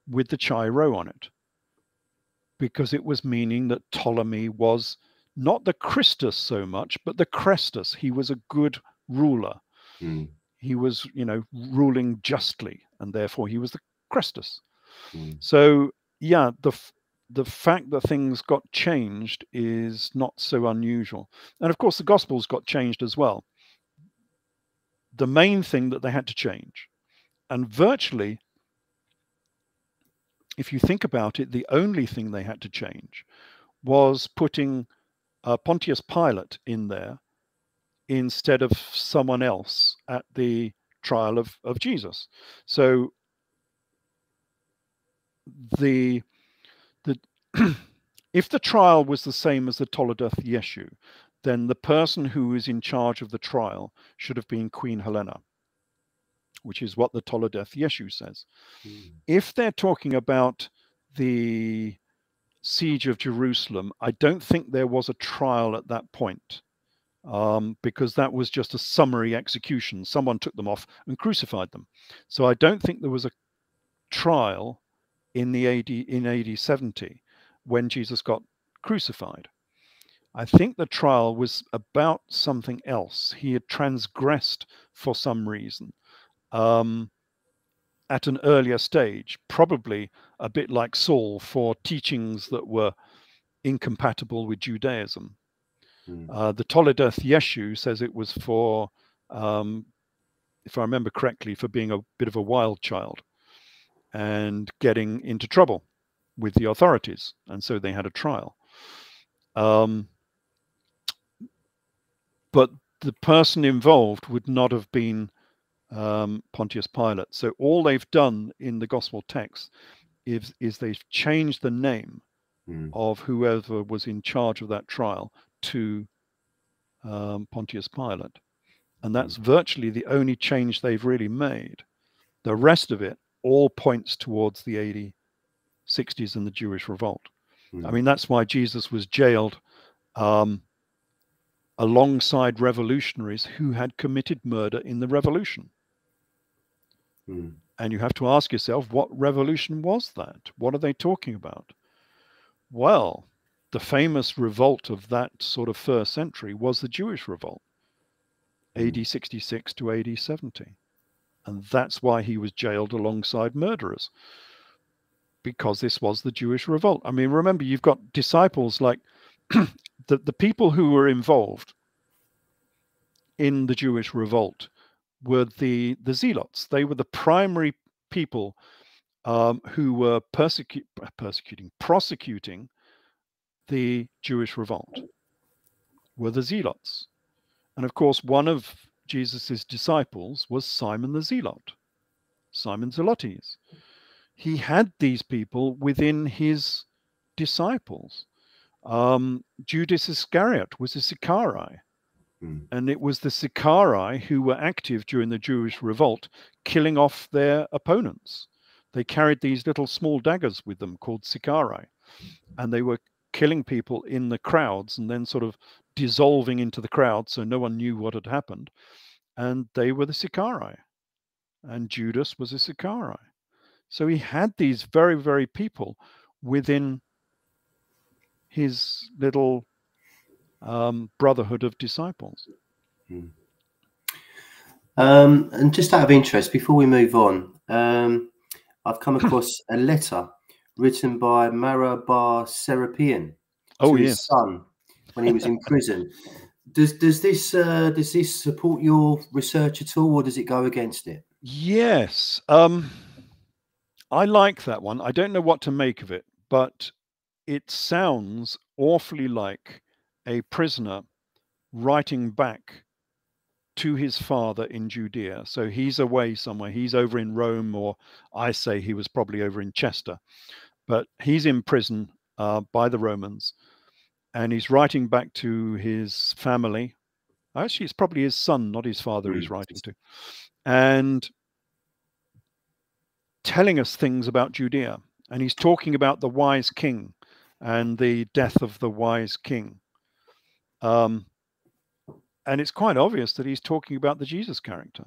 Speaker 2: with the chi rho on it, because it was meaning that Ptolemy was not the Christus so much, but the Chrestus. He was a good ruler. He was, ruling justly, and therefore he was the Chrestus. So yeah, the fact that things got changed is not so unusual. And of course, the Gospels got changed as well. The main thing that they had to change, and virtually, if you think about it, the only thing they had to change was putting Pontius Pilate in there instead of someone else at the trial of Jesus. So the if the trial was the same as the Toledoth Yeshu, then the person who is in charge of the trial should have been Queen Helena, which is what the Toledoth Yeshu says. If they're talking about the siege of Jerusalem, I don't think there was a trial at that point, because that was just a summary execution. Someone took them off and crucified them. So I don't think there was a trial in AD 70 when Jesus got crucified. I think the trial was about something else. He had transgressed for some reason at an earlier stage, probably a bit like Saul, for teachings that were incompatible with Judaism. The Toledoth Yeshu says it was for, if I remember correctly, for being a bit of a wild child and getting into trouble with the authorities, and so they had a trial. but the person involved would not have been Pontius Pilate. So all they've done in the gospel text is they've changed the name of whoever was in charge of that trial to Pontius Pilate. And that's virtually the only change they've really made. The rest of it all points towards the AD 60s and the Jewish revolt. I mean, that's why Jesus was jailed alongside revolutionaries who had committed murder in the revolution. And you have to ask yourself, what revolution was that? What are they talking about? Well, the famous revolt of that sort of first century was the Jewish revolt, AD 66 to AD 70. And that's why he was jailed alongside murderers, because this was the Jewish revolt. I mean, remember, you've got disciples like the people who were involved in the Jewish revolt were the zealots. They were the primary people who were prosecuting the Jewish revolt, were the zealots. And of course, one of Jesus's disciples was Simon the Zealot, Simon Zelotes. He had these people within his disciples. Judas Iscariot was a Sicarii. And it was the Sicarii who were active during the Jewish revolt, killing off their opponents. They carried these little small daggers with them called Sicarii, and they were killing people in the crowds and then sort of dissolving into the crowd so no one knew what had happened. And they were the Sicarii, and Judas was a Sicarii. So he had these very, very people within his little brotherhood of disciples.
Speaker 1: And just out of interest, before we move on, I've come across a letter written by Mara Bar Serapion to his son when he was in prison. Does this support your research at all, or does it go against it?
Speaker 2: Yes. I like that one. I don't know what to make of it, but it sounds awfully like a prisoner writing back to his father in Judea. So he's away somewhere. He's over in Rome, or I say he was probably over in Chester, but he's in prison by the Romans, and he's writing back to his family. Actually, it's probably his son, not his father, he's writing to, and telling us things about Judea. And he's talking about the wise king and the death of the wise king. And it's quite obvious that he's talking about the Jesus character.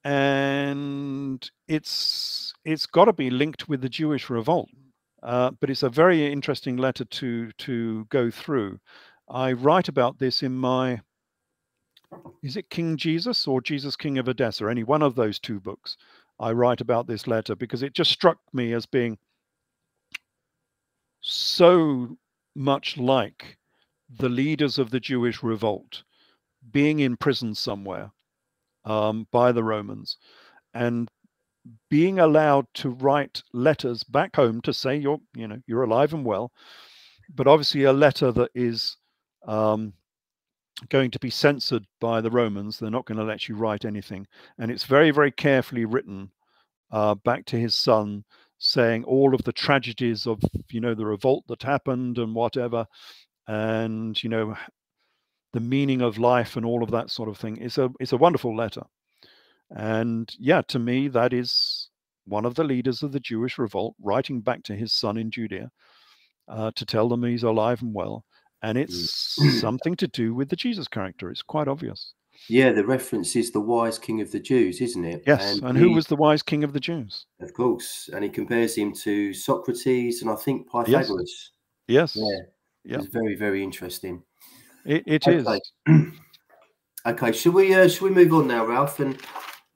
Speaker 2: And it's got to be linked with the Jewish revolt. But it's a very interesting letter to go through. I write about this in my, is it King Jesus or Jesus King of Edessa? Any one of those two books. I write about this letter because it just struck me as being so much like the leaders of the Jewish revolt being in prison somewhere by the Romans and being allowed to write letters back home to say you're alive and well, but obviously a letter that is going to be censored by the Romans. They're not going to let you write anything, and it's very, very carefully written back to his son, saying all of the tragedies of the revolt that happened and whatever, and the meaning of life and all of that sort of thing. It's a wonderful letter. And yeah, to me, that is one of the leaders of the Jewish revolt writing back to his son in Judea to tell them he's alive and well. And it's something to do with the Jesus character. It's quite obvious.
Speaker 1: Yeah, the reference is the wise king of the Jews, isn't it?
Speaker 2: Yes, and who was the wise king of the Jews?
Speaker 1: Of course, and he compares him to Socrates and I think Pythagoras.
Speaker 2: Yes.
Speaker 1: Yeah. It's very, very interesting.
Speaker 2: It
Speaker 1: okay.
Speaker 2: is.
Speaker 1: Okay, should we move on now, Ralph, and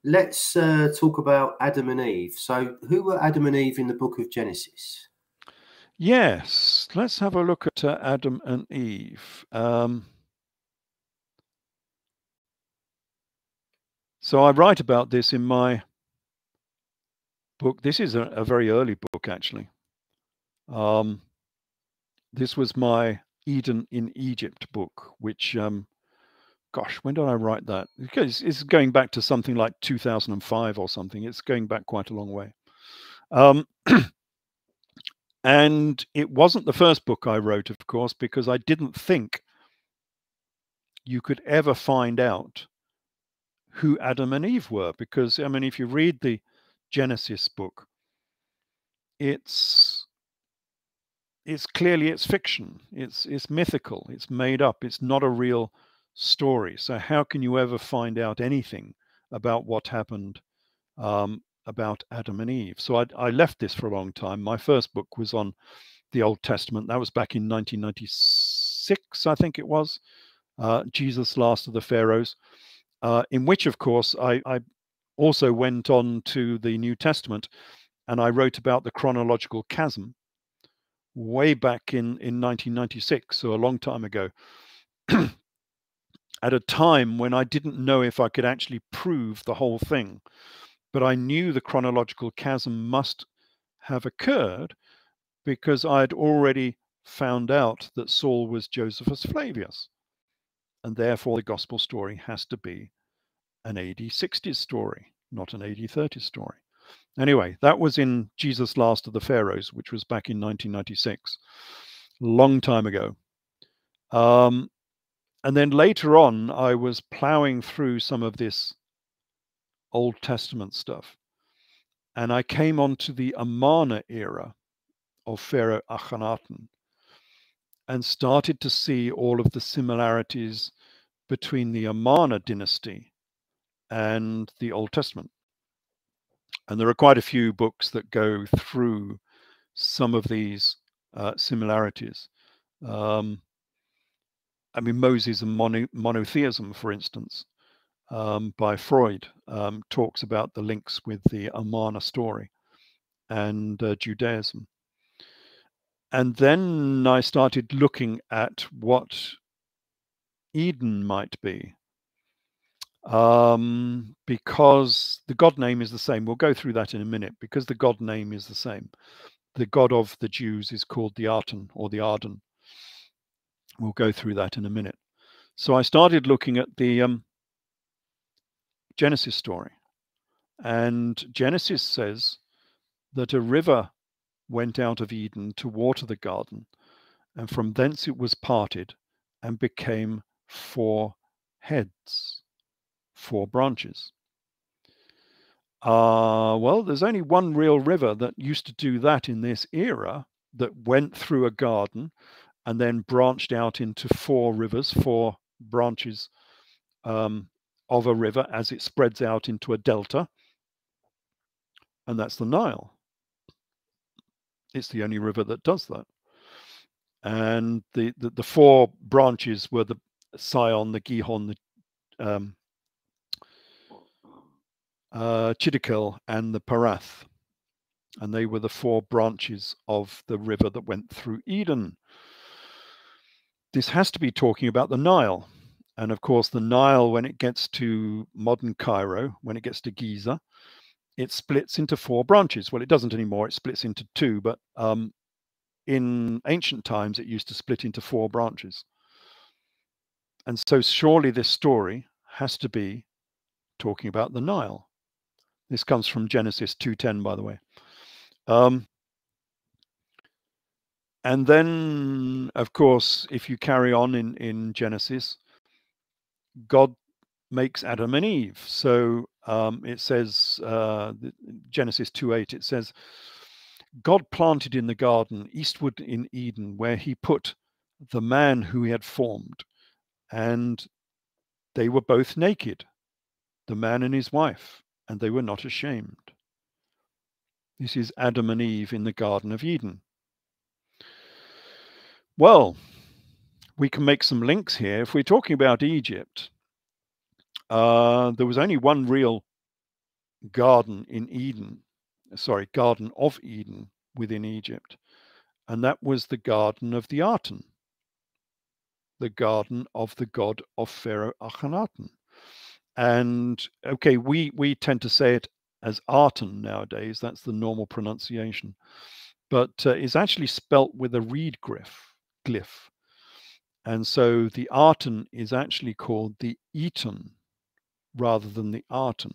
Speaker 1: let's talk about Adam and Eve. So, who were Adam and Eve in the book of Genesis?
Speaker 2: Yes, let's have a look at Adam and Eve. So I write about this in my book. This is a very early book, actually. This was my Eden in Egypt book, which, gosh, when did I write that? Because it's going back to something like 2005 or something. It's going back quite a long way. And it wasn't the first book I wrote, of course, because I didn't think you could ever find out who Adam and Eve were. Because, I mean, if you read the Genesis book, it's clearly fiction. It's mythical. It's made up. It's not a real story. So how can you ever find out anything about what happened about Adam and Eve? So I left this for a long time. My first book was on the Old Testament. That was back in 1996, I think it was. Jesus, Last of the Pharaohs, in which, of course, I also went on to the New Testament, and I wrote about the chronological chasm way back in 1996, so a long time ago, at a time when I didn't know if I could actually prove the whole thing. But I knew the chronological chasm must have occurred because I'd already found out that Saul was Josephus Flavius. And therefore, the gospel story has to be an AD 60s story, not an AD 30s story. Anyway, that was in Jesus, Last of the Pharaohs, which was back in 1996, long time ago. And then later on, I was plowing through some of this Old Testament stuff, and I came onto the Amarna era of Pharaoh Akhenaten and started to see all of the similarities between the Amarna dynasty and the Old Testament. And there are quite a few books that go through some of these similarities. I mean, Moses and monotheism, for instance, by Freud, talks about the links with the Amarna story and Judaism. And then I started looking at what Eden might be, because the God name is the same. We'll go through that in a minute, because the God name is the same. The God of the Jews is called the Artem or the Arden. We'll go through that in a minute. So I started looking at the Genesis story. And Genesis says that a river went out of Eden to water the garden, and from thence it was parted and became 4 heads, 4 branches. Well, there's only one real river that used to do that in this era, that went through a garden and then branched out into 4 rivers, 4 branches of a river as it spreads out into a delta, and that's the Nile. It's the only river that does that. And the 4 branches were the Sion, the Gihon, the Chiddekel, and the Parath. And they were the 4 branches of the river that went through Eden. This has to be talking about the Nile. And of course, the Nile, when it gets to modern Cairo, when it gets to Giza, it splits into 4 branches. Well, it doesn't anymore. It splits into 2, but in ancient times, it used to split into 4 branches. And so surely this story has to be talking about the Nile. This comes from Genesis 2:10, by the way. And then, of course, if you carry on in Genesis, God makes Adam and Eve. So it says, Genesis 2:8, it says, God planted in the garden eastward in Eden, where he put the man who he had formed, and they were both naked, the man and his wife, and they were not ashamed. This is Adam and Eve in the Garden of Eden. Well, we can make some links here. If we're talking about Egypt, there was only one real garden in Eden, Garden of Eden within Egypt, and that was the Garden of the Artem, the garden of the god of Pharaoh Akhenaten. And okay, we tend to say it as Artem nowadays. That's the normal pronunciation, but it's actually spelt with a reed glyph. And so the Artem is actually called the Eton rather than the Artem.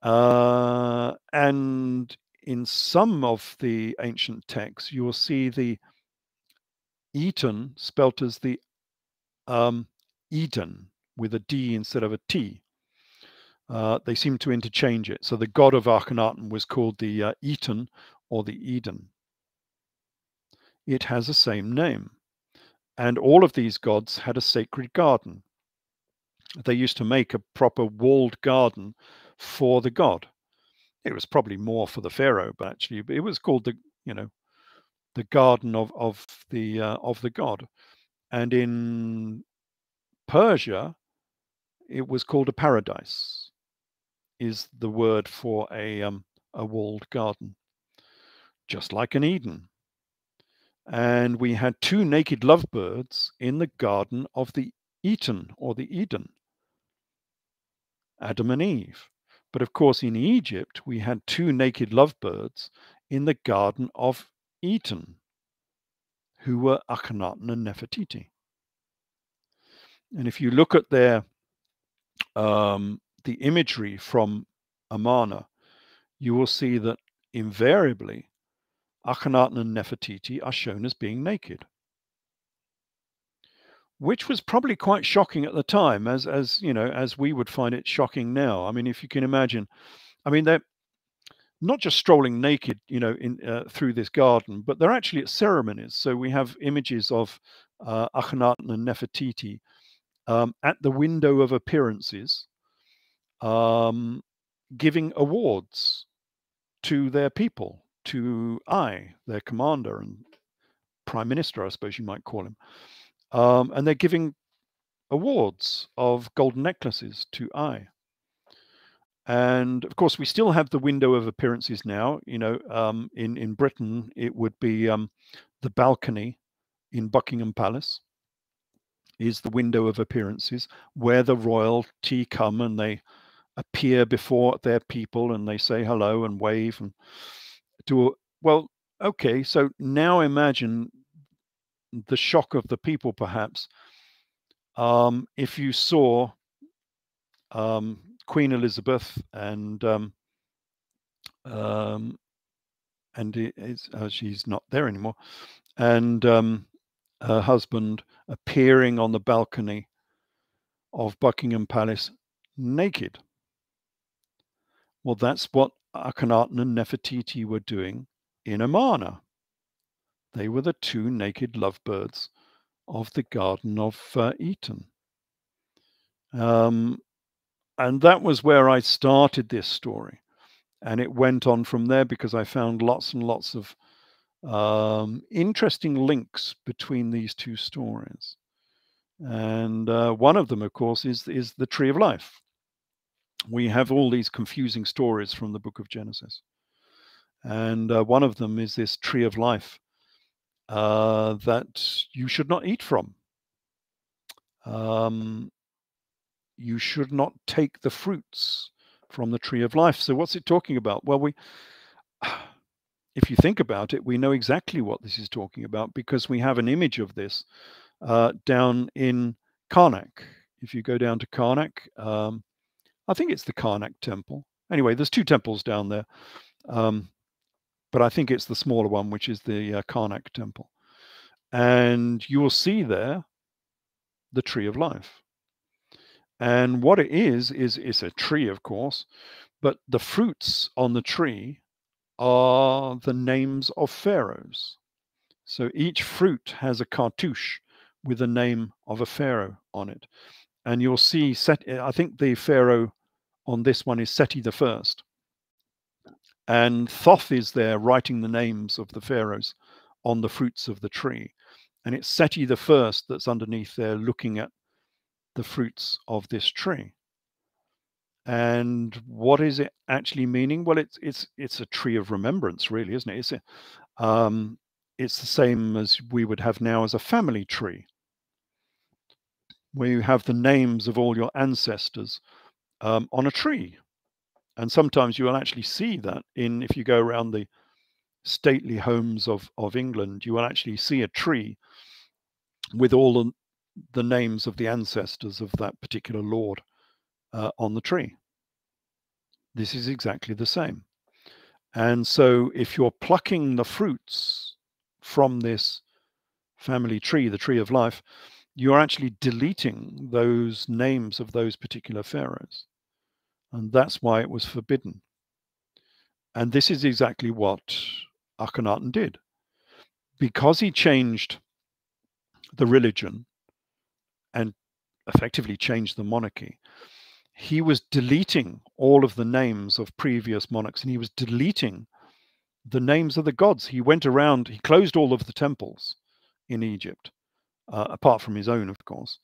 Speaker 2: And in some of the ancient texts, you will see the Eton spelt as the Eden with a D instead of a T. They seem to interchange it. So the god of Akhenaten was called the Eton or the Eden. It has the same name. And all of these gods had a sacred garden. They used to make a proper walled garden for the god. It was probably more for the pharaoh, but actually it was called the, you know, the garden of the god. And in Persia, it was called a paradise, is the word for a walled garden, just like an Eden. And we had two naked lovebirds in the garden of the Eton or the Eden, Adam and Eve. But of course, in Egypt, we had two naked lovebirds in the garden of Eton, who were Akhenaten and Nefertiti. And if you look at their the imagery from Amarna, you will see that invariably Akhenaten and Nefertiti are shown as being naked, which was probably quite shocking at the time, as you know, as we would find it shocking now. I mean, if you can imagine, I mean, they're not just strolling naked, you know, in through this garden, but they're actually at ceremonies. So we have images of Akhenaten and Nefertiti at the window of appearances, giving awards to their people, to their commander and prime minister, I suppose you might call him. And they're giving awards of golden necklaces to And of course, we still have the window of appearances now. You know, in Britain, it would be the balcony in Buckingham Palace is the window of appearances where the royalty come and they appear before their people and they say hello and wave and do. Well, okay, so now imagine the shock of the people, perhaps, if you saw Queen Elizabeth and she's not there anymore, and her husband appearing on the balcony of Buckingham Palace naked. Well, that's what Akhenaten and Nefertiti were doing in Amarna. They were the two naked lovebirds of the Garden of Eden. And that was where I started this story. And it went on from there because I found lots and lots of interesting links between these two stories. And one of them, of course, is the Tree of Life. We have all these confusing stories from the book of Genesis. And one of them is this Tree of Life that you should not eat from. You should not take the fruits from the Tree of Life. So what's it talking about? Well, if you think about it, we know exactly what this is talking about because we have an image of this down in Karnak. If you go down to Karnak, I think it's the Karnak temple. Anyway, there's two temples down there, but I think it's the smaller one, which is the Karnak temple. And you will see there the Tree of Life. And what it is it's a tree, of course, but the fruits on the tree are the names of pharaohs. So each fruit has a cartouche with the name of a pharaoh on it. And you'll see, I think the pharaoh on this one is Seti the First. And Thoth is there writing the names of the pharaohs on the fruits of the tree. And it's Seti the First that's underneath there looking at the fruits of this tree. And what is it actually meaning? Well, it's a tree of remembrance, really, isn't it? It's the same as we would have now as a family tree, where you have the names of all your ancestors on a tree. And sometimes you will actually see that if you go around the stately homes of England, you will actually see a tree with all the names of the ancestors of that particular lord on the tree. This is exactly the same. And so if you're plucking the fruits from this family tree, the tree of life, you're actually deleting those names of those particular pharaohs. And that's why it was forbidden. And this is exactly what Akhenaten did. Because he changed the religion and effectively changed the monarchy, he was deleting all of the names of previous monarchs, and he was deleting the names of the gods. He went around, he closed all of the temples in Egypt, apart from his own, of course,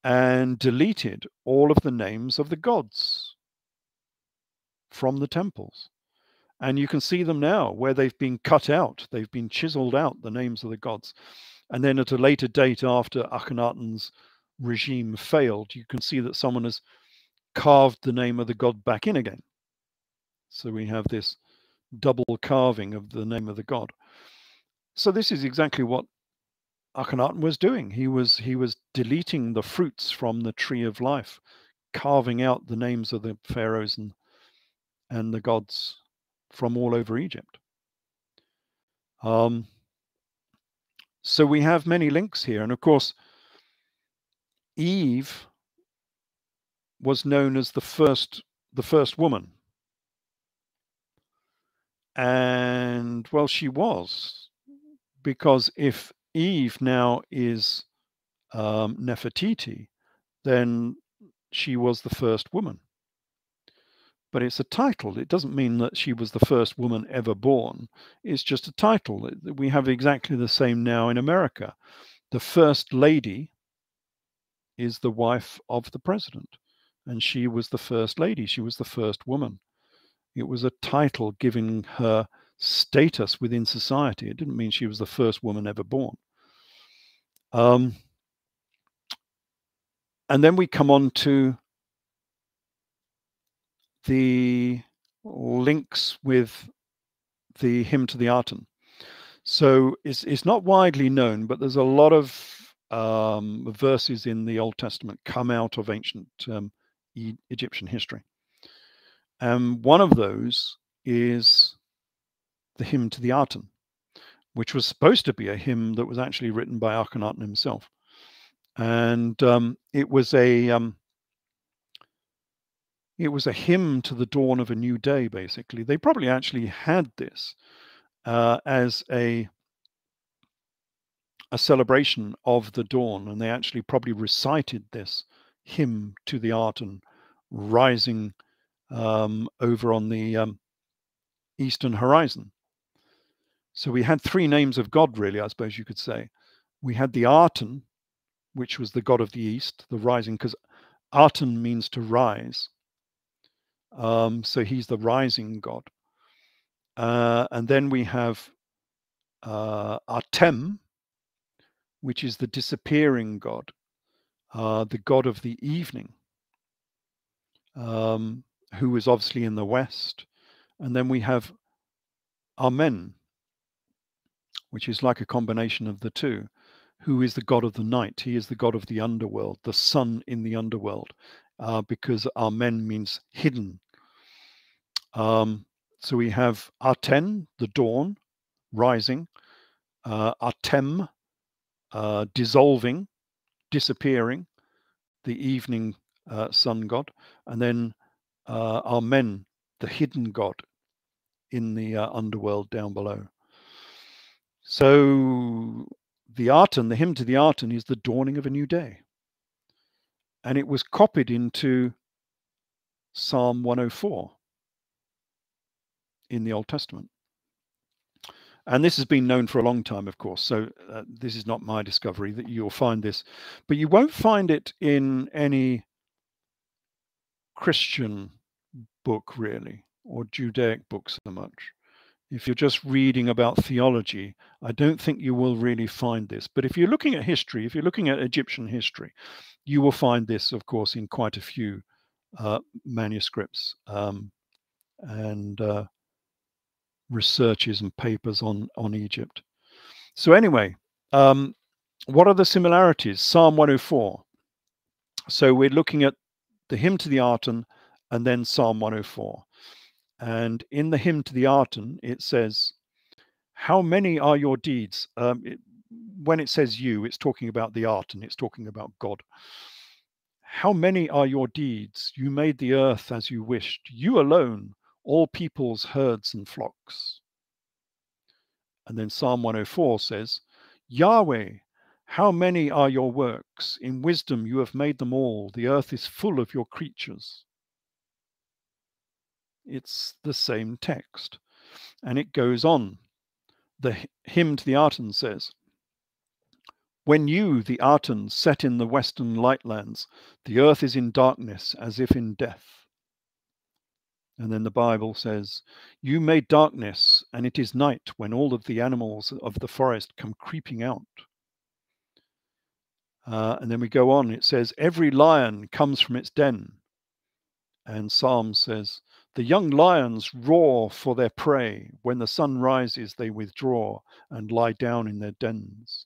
Speaker 2: and deleted all of the names of the gods from the temples. And you can see them now where they've been cut out, they've been chiseled out, the names of the gods. And then at a later date, after Akhenaten's regime failed, you can see that someone has carved the name of the god back in again. So we have this double carving of the name of the god. So this is exactly what Akhenaten was doing. He was deleting the fruits from the tree of life, carving out the names of the pharaohs and the gods from all over Egypt. So we have many links here. And of course, Eve was known as the first woman. And well, she was, because if Eve now is Nefertiti, then she was the first woman. But it's a title. It doesn't mean that she was the first woman ever born. It's just a title. We have exactly the same now in America. The First Lady is the wife of the president, and she was the First Lady. She was the first woman. It was a title giving her status within society. It didn't mean she was the first woman ever born. And then we come on to the links with the hymn to the Artem. So it's not widely known, but there's a lot of verses in the Old Testament come out of ancient Egyptian history. And one of those is the hymn to the Artem, which was supposed to be a hymn that was actually written by Akhenaten himself. And it was a hymn to the dawn of a new day, basically. They probably actually had this as a celebration of the dawn, and they actually probably recited this hymn to the Artem rising over on the eastern horizon. So we had three names of God, really, I suppose you could say. We had the Artem, which was the god of the east, the rising, because Artem means to rise. So he's the rising god. And then we have Artem, which is the disappearing god, the god of the evening, who is obviously in the west. And then we have Amen, which is like a combination of the two, who is the god of the night. He is the god of the underworld, the sun in the underworld, because Amen means hidden. So we have Artem, the dawn, rising, Artem, dissolving, disappearing, the evening sun god, and then Amen, the hidden god in the underworld down below. So the Artem, the hymn to the Artem, is the dawning of a new day. And it was copied into Psalm 104 in the Old Testament. And this has been known for a long time, of course. So this is not my discovery that you'll find this. But you won't find it in any Christian book, really, or Judaic book so much. If you're just reading about theology, I don't think you will really find this. But if you're looking at history, if you're looking at Egyptian history, you will find this, of course, in quite a few manuscripts and researches and papers on Egypt. So anyway, What are the similarities? Psalm 104. So we're looking at the hymn to the Arton and then Psalm 104. And in the hymn to the Arton, it says, how many are your deeds? When it says you, it's talking about the Arton, it's talking about God. How many are your deeds? You made the earth as you wished. You alone, all peoples, herds, and flocks. And then Psalm 104 says, Yahweh, how many are your works? In wisdom you have made them all. The earth is full of your creatures. It's the same text. And it goes on. The hymn to the Arton says, when you, the Arton, set in the western lightlands, the earth is in darkness as if in death. And then the Bible says, you made darkness, and it is night when all of the animals of the forest come creeping out. And then we go on, it says, every lion comes from its den. And Psalm says, the young lions roar for their prey. When the sun rises, they withdraw and lie down in their dens.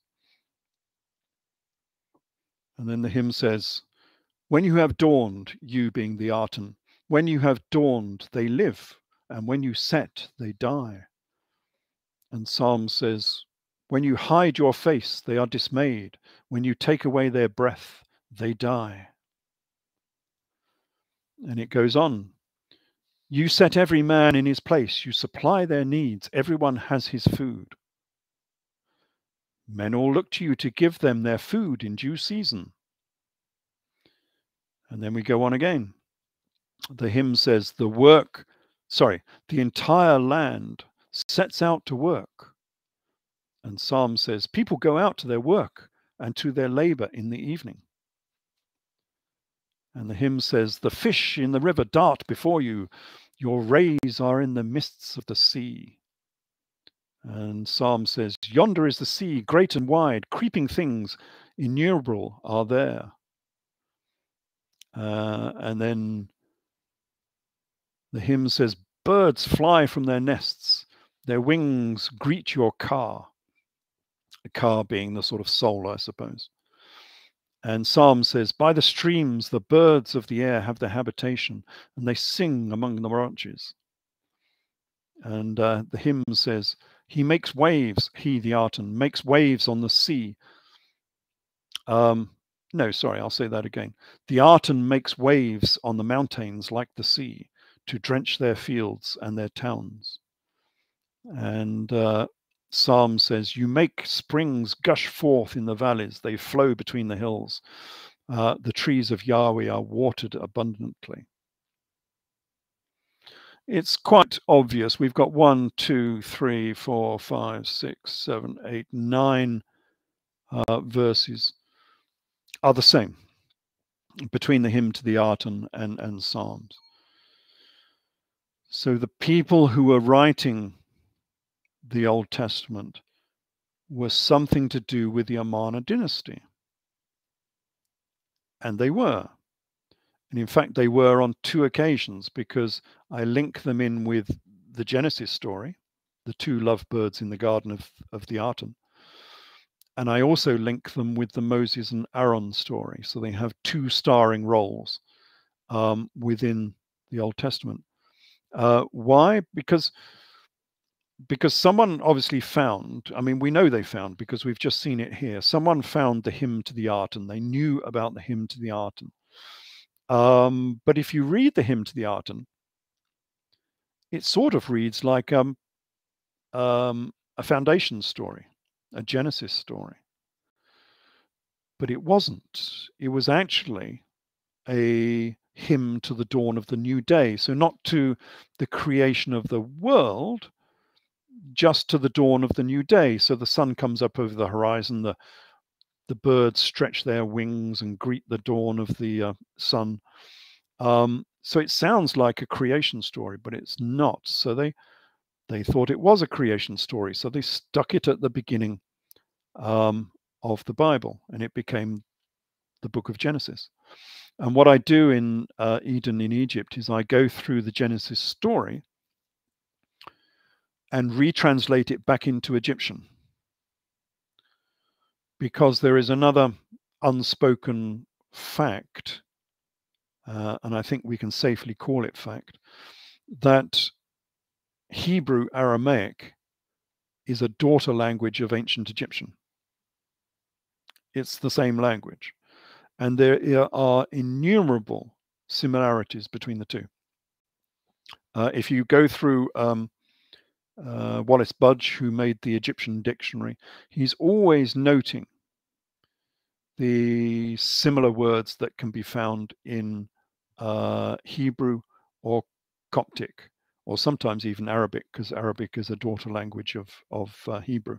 Speaker 2: And then the hymn says, when you have dawned, you being the Arton, when you have dawned, they live, and when you set, they die. And Psalm says, when you hide your face, they are dismayed. When you take away their breath, they die. And it goes on. You set every man in his place. You supply their needs. Everyone has his food. Men all look to you to give them their food in due season. And then we go on again. The hymn says, the entire land sets out to work. And Psalm says, people go out to their work and to their labor in the evening. And the hymn says, the fish in the river dart before you. Your rays are in the mists of the sea. And Psalm says, yonder is the sea, great and wide, creeping things innumerable are there. And then the hymn says, birds fly from their nests, their wings greet your car. The car being the sort of soul, I suppose. And Psalm says, by the streams, the birds of the air have their habitation, and they sing among the branches. And the hymn says, he makes waves, he, the Arton, makes waves on the sea. I'll say that again. The Arton makes waves on the mountains like the sea, to drench their fields and their towns. And Psalm says, you make springs gush forth in the valleys, they flow between the hills. The trees of Yahweh are watered abundantly. It's quite obvious. We've got 1, 2, 3, 4, 5, 6, 7, 8, 9 verses are the same between the hymn to the Arton and Psalms. So the people who were writing the Old Testament was something to do with the Amarna dynasty. And they were. And in fact, they were on 2 occasions, because I link them in with the Genesis story, the 2 lovebirds in the garden of the Arton. And I also link them with the Moses and Aaron story. So they have 2 starring roles within the Old Testament. Why? Because someone obviously found, we know they found, because we've just seen it here, someone found the hymn to the Arton. They knew about the hymn to the Arton. But if you read the hymn to the Arton, it sort of reads like a foundation story, a Genesis story. But it wasn't. It was actually a hymn to the dawn of the new day. So not to the creation of the world, just to the dawn of the new day. So the sun comes up over the horizon, the birds stretch their wings and greet the dawn of the sun. So it sounds like a creation story, but it's not. So they thought it was a creation story. So they stuck it at the beginning of the Bible, and it became the book of Genesis. And what I do in Eden in Egypt is I go through the Genesis story and retranslate it back into Egyptian. because there is another unspoken fact, and I think we can safely call it fact, that Hebrew Aramaic is a daughter language of ancient Egyptian. It's the same language. And there are innumerable similarities between the two. If you go through Wallace Budge, who made the Egyptian dictionary, he's always noting the similar words that can be found in Hebrew or Coptic, or sometimes even Arabic, because Arabic is a daughter language of Hebrew.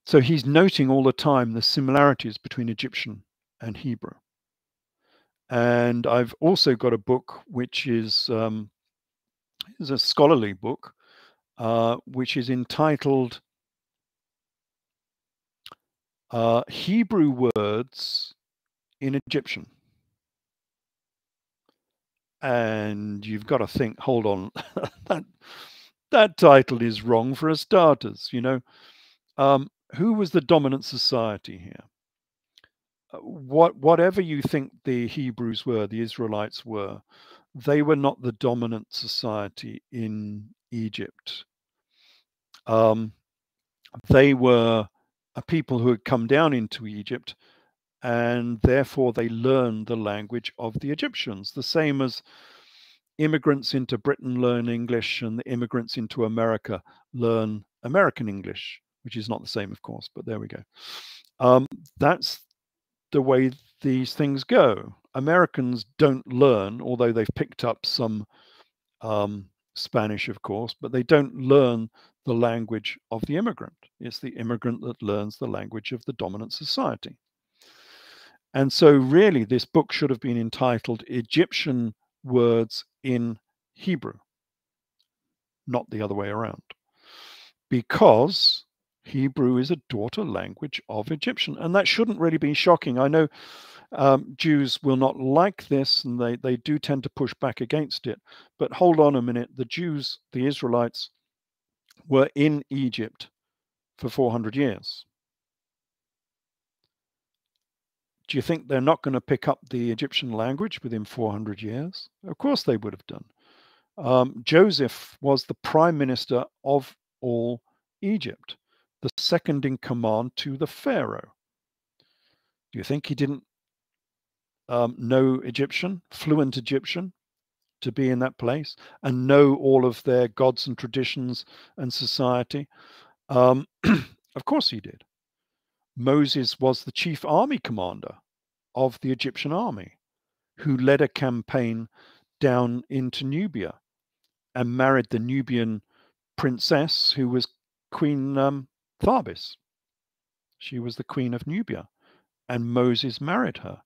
Speaker 2: So he's noting all the time the similarities between Egyptian and Hebrew. And I've also got a book which is a scholarly book, which is entitled Hebrew Words in Egyptian. And you've got to think, hold on, that title is wrong for starters, you know. Who was the dominant society here? Whatever you think the Hebrews were, the Israelites were, they were not the dominant society in Egypt. They were a people who had come down into Egypt, and therefore they learned the language of the Egyptians, the same as immigrants into Britain learn English and the immigrants into America learn American English, which is not the same, of course, but there we go. That's the way these things go. Americans don't learn, although they've picked up some Spanish, of course, but they don't learn the language of the immigrant. It's the immigrant that learns the language of the dominant society. And so really this book should have been entitled Egyptian Words in Hebrew, not the other way around, because Hebrew is a daughter language of Egyptian, and that shouldn't really be shocking. I know Jews will not like this, and they do tend to push back against it, but hold on a minute. The Jews, the Israelites, were in Egypt for 400 years. Do you think they're not going to pick up the Egyptian language within 400 years? Of course they would have done. Joseph was the prime minister of all Egypt, the second in command to the Pharaoh. Do you think he didn't know Egyptian, fluent Egyptian, to be in that place and know all of their gods and traditions and society? Of course he did. Moses was the chief army commander of the Egyptian army, who led a campaign down into Nubia and married the Nubian princess, who was Queen Flavius. She was the queen of Nubia, and Moses married her.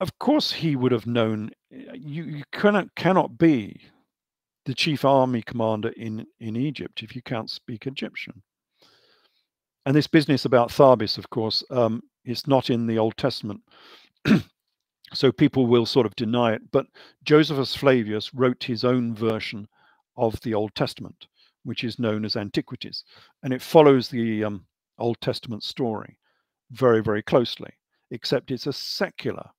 Speaker 2: Of course he would have known. You cannot be the chief army commander in Egypt if you can't speak Egyptian. And this business about Flavius, of course, is not in the Old Testament. So people will sort of deny it. But Josephus Flavius wrote his own version of the Old Testament, which is known as Antiquities. And it follows the Old Testament story very, very closely, except it's a secular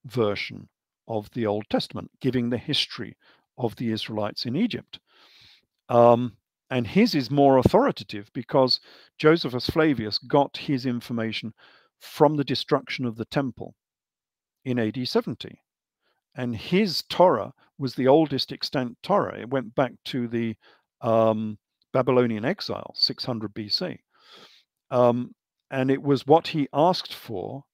Speaker 2: version of the Old Testament, giving the history of the Israelites in Egypt. And his is more authoritative because Josephus Flavius got his information from the destruction of the temple in AD 70. And his Torah was the oldest extant Torah. It went back to the Babylonian exile, 600 BC. And it was what he asked for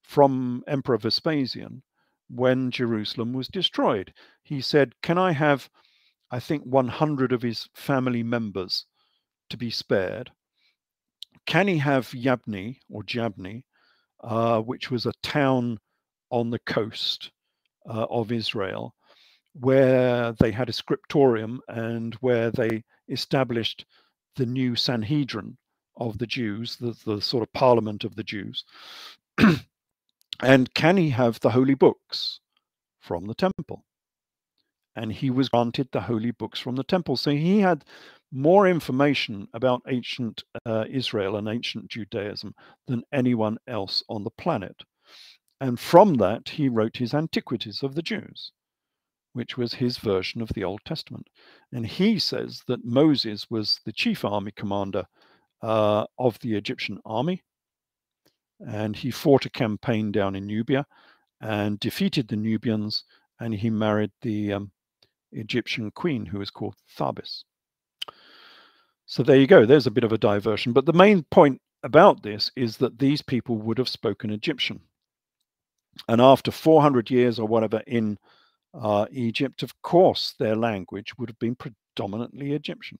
Speaker 2: from Emperor Vespasian when Jerusalem was destroyed. He said, can I have, I think, 100 of his family members to be spared? Can he have Yabni, or Jabni, which was a town on the coast of Israel, where they had a scriptorium and where they established the new Sanhedrin of the Jews, the sort of parliament of the Jews? And can he have the holy books from the temple? And he was granted the holy books from the temple. So he had more information about ancient Israel and ancient Judaism than anyone else on the planet. And from that, he wrote his Antiquities of the Jews, which was his version of the Old Testament. And he says that Moses was the chief army commander of the Egyptian army, and he fought a campaign down in Nubia and defeated the Nubians, and he married the Egyptian queen who was called Thebes. So there you go, there's a bit of a diversion. But the main point about this is that these people would have spoken Egyptian. And after 400 years or whatever in Egypt, of course, their language would have been predominantly Egyptian.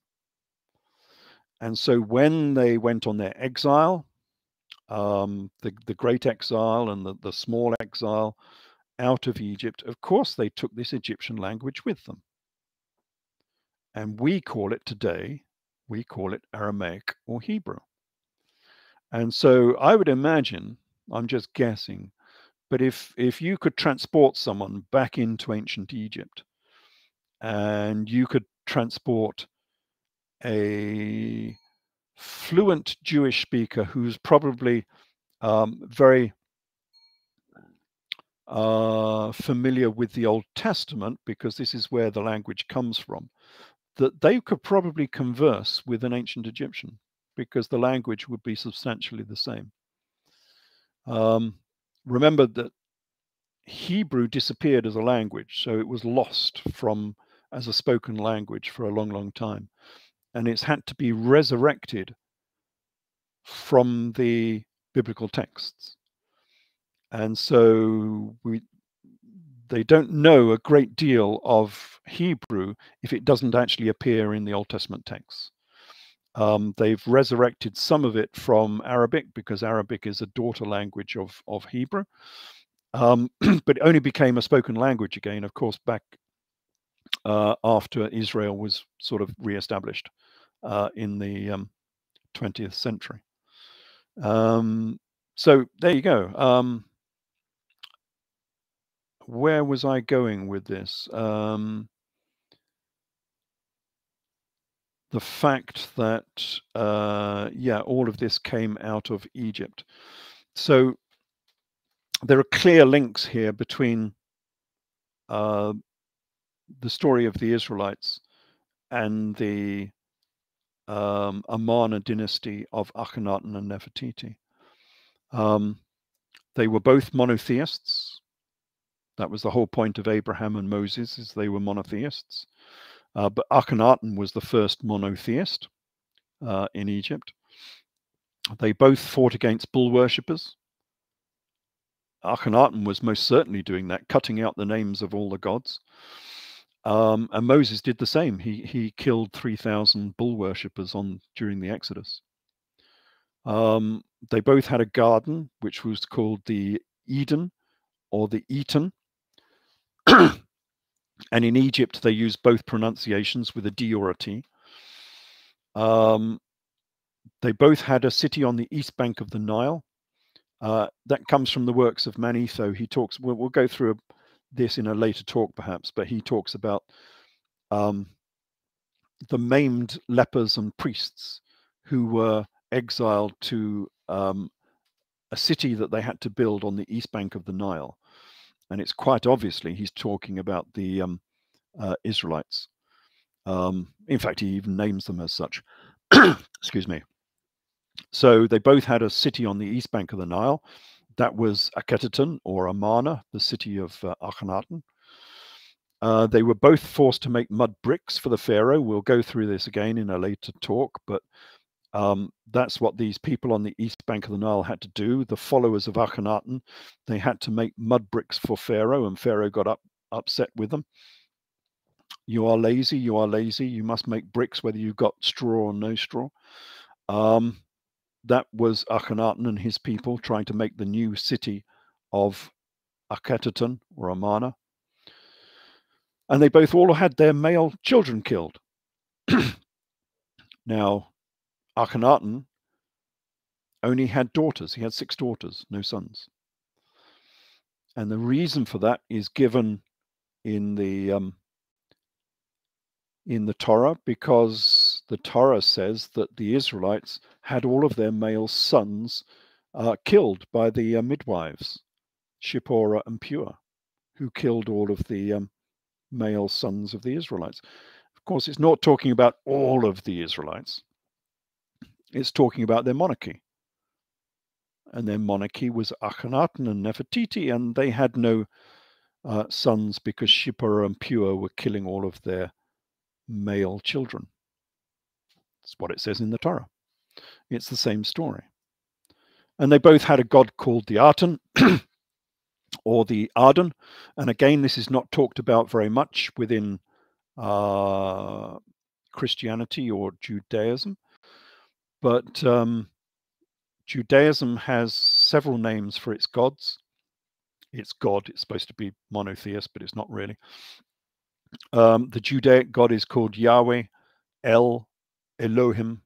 Speaker 2: And so when they went on their exile, the great exile and the small exile out of Egypt, of course, they took this Egyptian language with them. And we call it today, we call it Aramaic or Hebrew. And so I would imagine, I'm just guessing, but if you could transport someone back into ancient Egypt, and you could transport a fluent Jewish speaker who's probably very familiar with the Old Testament, because this is where the language comes from, that they could probably converse with an ancient Egyptian, because the language would be substantially the same. Remember that Hebrew disappeared as a language, so it was lost as a spoken language for a long, long time. And it's had to be resurrected from the biblical texts. And so they don't know a great deal of Hebrew if it doesn't actually appear in the Old Testament texts. They've resurrected some of it from Arabic, because Arabic is a daughter language of Hebrew. But it only became a spoken language again, of course, back after Israel was sort of reestablished in the 20th century. So there you go. Where was I going with this? The fact that, yeah, all of this came out of Egypt. So there are clear links here between the story of the Israelites and the Amarna dynasty of Akhenaten and Nefertiti. They were both monotheists. That was the whole point of Abraham and Moses, is they were monotheists. But Akhenaten was the first monotheist in Egypt. They both fought against bull worshippers. Akhenaten was most certainly doing that, cutting out the names of all the gods. And Moses did the same. He killed 3,000 bull worshippers during the Exodus. They both had a garden, which was called the Eden or the Eden. And in Egypt, they used both pronunciations with a D or a T. They both had a city on the east bank of the Nile. That comes from the works of Manetho. He talks, we'll go through this in a later talk perhaps, but he talks about the maimed lepers and priests who were exiled to a city that they had to build on the east bank of the Nile. And it's quite obviously he's talking about the Israelites. In fact, he even names them as such. Excuse me. So they both had a city on the east bank of the Nile. That was Akhenaten or Amarna, the city of Akhenaten. They were both forced to make mud bricks for the pharaoh. We'll go through this again in a later talk, but that's what these people on the east bank of the Nile had to do. The followers of Akhenaten, they had to make mud bricks for Pharaoh, and Pharaoh got upset with them. You are lazy, you are lazy. You must make bricks whether you've got straw or no straw. That was Akhenaten and his people trying to make the new city of Akhenaten or Amarna. And they both all had their male children killed. Now, Akhenaten only had daughters. He had 6 daughters, no sons. And the reason for that is given in the Torah, because the Torah says that the Israelites had all of their male sons killed by the midwives, Shipporah and Pua, who killed all of the male sons of the Israelites. Of course, it's not talking about all of the Israelites. It's talking about their monarchy. And their monarchy was Akhenaten and Nefertiti, and they had no sons because Shipporah and Pua were killing all of their male children. That's what it says in the Torah. It's the same story. And they both had a god called the Artem or the Arden. And again, this is not talked about very much within Christianity or Judaism. But Judaism has several names for its gods. Its god, it's supposed to be monotheist, but it's not really. The Judaic god is called Yahweh, Elohim,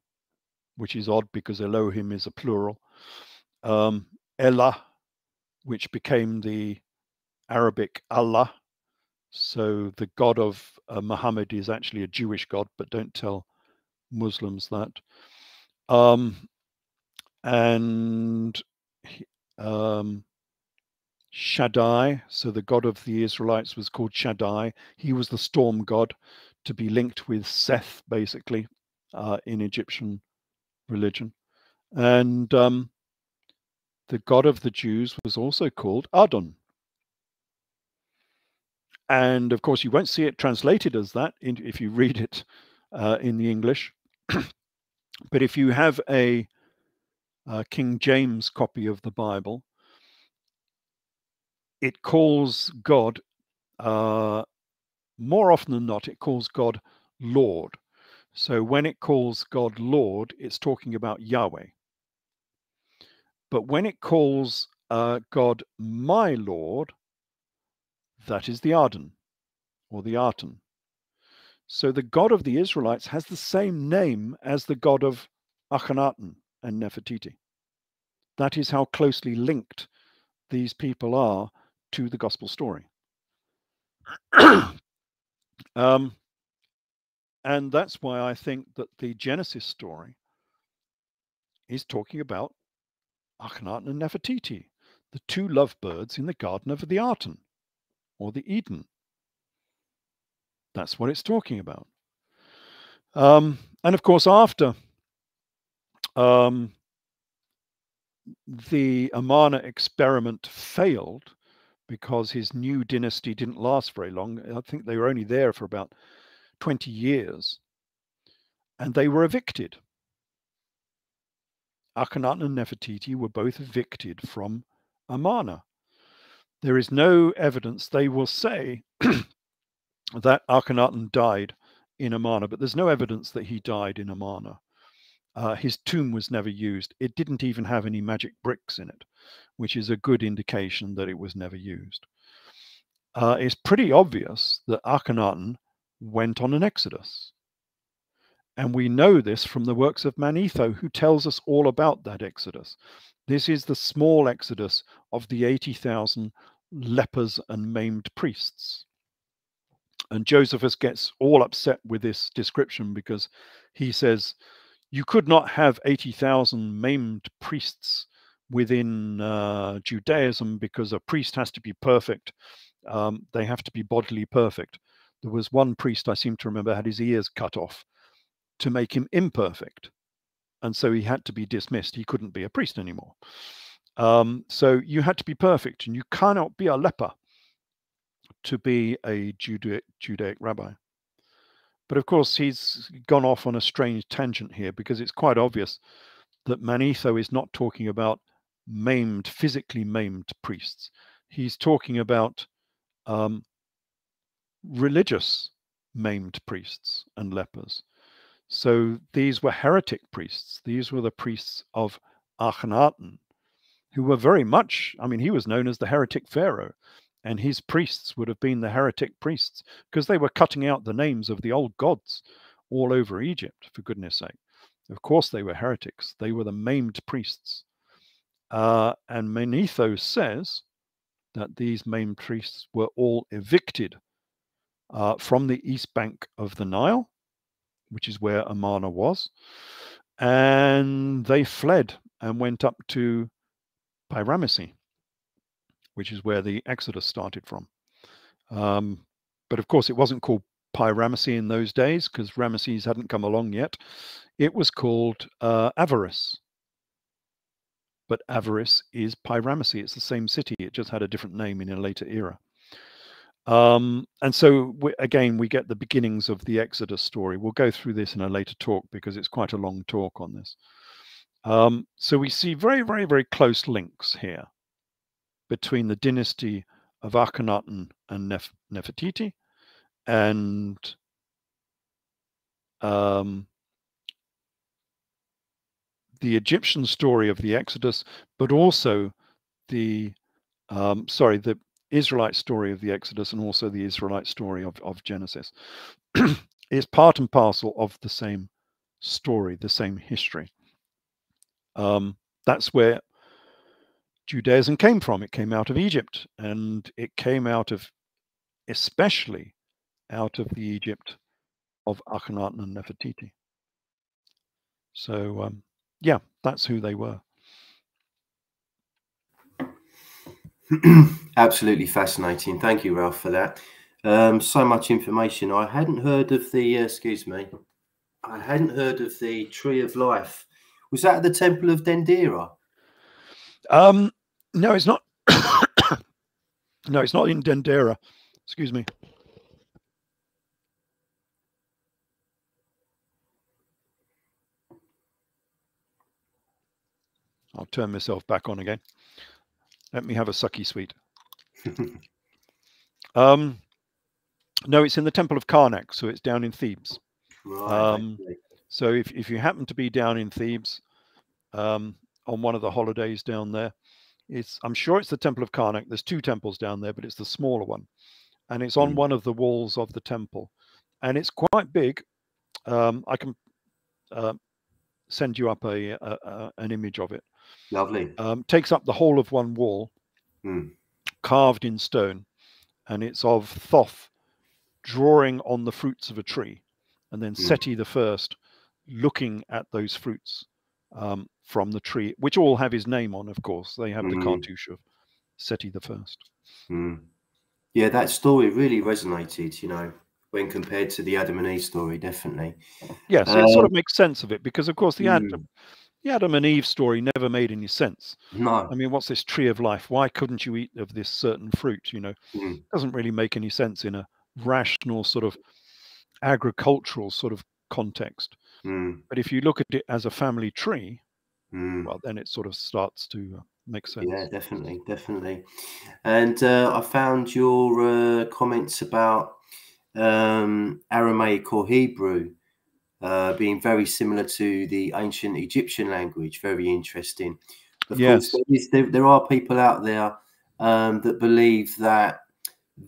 Speaker 2: which is odd because Elohim is a plural. Elah, which became the Arabic Allah. So the god of Muhammad is actually a Jewish god, but don't tell Muslims that. And Shaddai, so the god of the Israelites was called Shaddai. He was the storm god, to be linked with Seth, basically, in Egyptian religion. And the god of the Jews was also called Adon. And of course, you won't see it translated as that if you read it in the English. But if you have a King James copy of the Bible, it calls God, more often than not, it calls God Lord. So when it calls God Lord, it's talking about Yahweh. But when it calls God my Lord, that is the Arden or the Artem. So the God of the Israelites has the same name as the God of Akhenaten and Nefertiti. That is how closely linked these people are to the gospel story. And that's why I think that the Genesis story is talking about Akhenaten and Nefertiti, the two lovebirds in the Garden of the Artem, or the Eden. That's what it's talking about. And of course, after the Amarna experiment failed, because his new dynasty didn't last very long. I think they were only there for about 20 years. And they were evicted. Akhenaten and Nefertiti were both evicted from Amarna. There is no evidence. They will say that Akhenaten died in Amarna, but there's no evidence that he died in Amarna. His tomb was never used. It didn't even have any magic bricks in it, which is a good indication that it was never used. It's pretty obvious that Akhenaten went on an exodus. And we know this from the works of Manetho, who tells us all about that exodus. This is the small exodus of the 80,000 lepers and maimed priests. And Josephus gets all upset with this description because he says, you could not have 80,000 maimed priests within Judaism because a priest has to be perfect. They have to be bodily perfect. There was one priest, I seem to remember, had his ears cut off to make him imperfect. And so he had to be dismissed. He couldn't be a priest anymore. So you had to be perfect, and you cannot be a leper to be a Judaic rabbi. But of course, he's gone off on a strange tangent here, because it's quite obvious that Manetho is not talking about maimed, physically maimed priests. He's talking about religious maimed priests and lepers. So these were heretic priests. These were the priests of Akhenaten, who were very much, I mean, he was known as the heretic pharaoh, and his priests would have been the heretic priests because they were cutting out the names of the old gods all over Egypt, for goodness sake. Of course they were heretics. They were the maimed priests. And Manetho says that these maimed priests were all evicted from the east bank of the Nile, which is where Amana was, and they fled and went up to Pyramisi, which is where the Exodus started from. But of course, it wasn't called Pyramisi in those days because Ramesses hadn't come along yet. It was called Avaris. But Avaris is Pyramisi. It's the same city. It just had a different name in a later era. And so, again, we get the beginnings of the Exodus story. We'll go through this in a later talk because it's quite a long talk on this. So we see very, very, very close links here between the dynasty of Akhenaten and Nefertiti and the Egyptian story of the Exodus, but also the Israelite story of the Exodus and also the Israelite story of Genesis. Is part and parcel of the same story, the same history. That's where Judaism came from. It came out of Egypt, and it came especially out of the Egypt of Akhenaten and Nefertiti. So, yeah, that's who they were.
Speaker 1: Absolutely fascinating. Thank you, Ralph, for that. So much information. I hadn't heard of the, I hadn't heard of the Tree of Life. Was that at the Temple of Dendera?
Speaker 2: No, it's not. No, it's not in Dendera. Excuse me. I'll turn myself back on again. Let me have a sucky sweet. No, it's in the Temple of Karnak, so it's down in Thebes.
Speaker 1: Right.
Speaker 2: So if you happen to be down in Thebes on one of the holidays down there, I'm sure it's the Temple of Karnak. There's two temples down there, but it's the smaller one, and it's on one of the walls of the temple, and it's quite big. I can send you up an image of it.
Speaker 1: Lovely.
Speaker 2: Takes up the whole of one wall, carved in stone, and it's of Thoth drawing on the fruits of a tree, and then Seti the first looking at those fruits from the tree, which all have his name on, of course. They have the cartouche of Seti the first.
Speaker 1: Yeah, that story really resonated, you know, when compared to the Adam and Eve story, definitely.
Speaker 2: Yes, it sort of makes sense of it, because of course the Adam and Eve story never made any sense.
Speaker 1: No.
Speaker 2: I mean, what's this tree of life? Why couldn't you eat of this certain fruit? You know, it doesn't really make any sense in a rational sort of agricultural sort of context. But if you look at it as a family tree, well, then it sort of starts to make sense.
Speaker 1: Yeah, definitely, definitely. And I found your comments about Aramaic or Hebrew being very similar to the ancient Egyptian language. Very interesting. Of course, there are people out there that believe that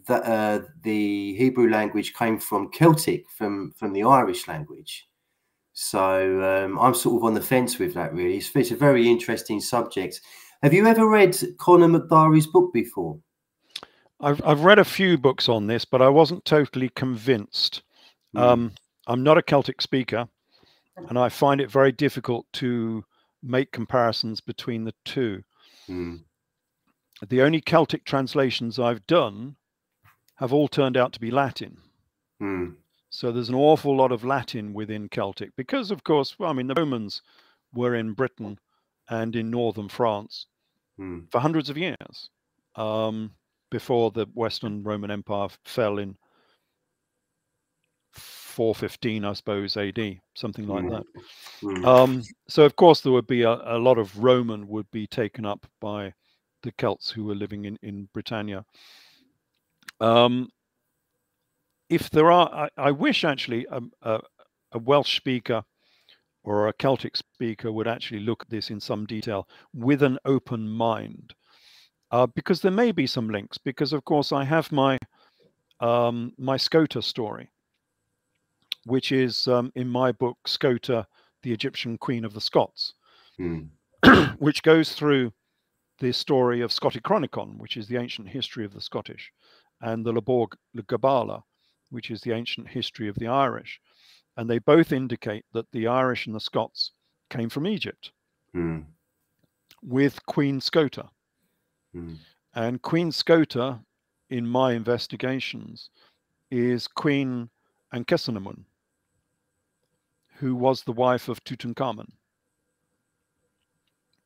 Speaker 1: the Hebrew language came from Celtic, from the Irish language. So I'm sort of on the fence with that, really. It's a very interesting subject. Have you ever read Conor McDarry's book before?
Speaker 2: I've read a few books on this, but I wasn't totally convinced. I'm not a Celtic speaker, and I find it very difficult to make comparisons between the two. The only Celtic translations I've done have all turned out to be Latin. So there's an awful lot of Latin within Celtic because, of course, well, I mean, the Romans were in Britain and in northern France for hundreds of years before the Western Roman Empire fell in 415, I suppose, AD, something like that. So, of course, there would be a lot of Roman would be taken up by the Celts who were living in Britannia. If there are, I wish actually a Welsh speaker or a Celtic speaker would actually look at this in some detail with an open mind, because there may be some links. Because of course I have my my Scota story, which is in my book Scota, the Egyptian Queen of the Scots, which goes through the story of Scotichronicon, which is the ancient history of the Scottish, and the Laborg Gabala, which is the ancient history of the Irish. and they both indicate that the Irish and the Scots came from Egypt with Queen Scota. And Queen Scota, in my investigations, is Queen Ankhesenamun, who was the wife of Tutankhamun.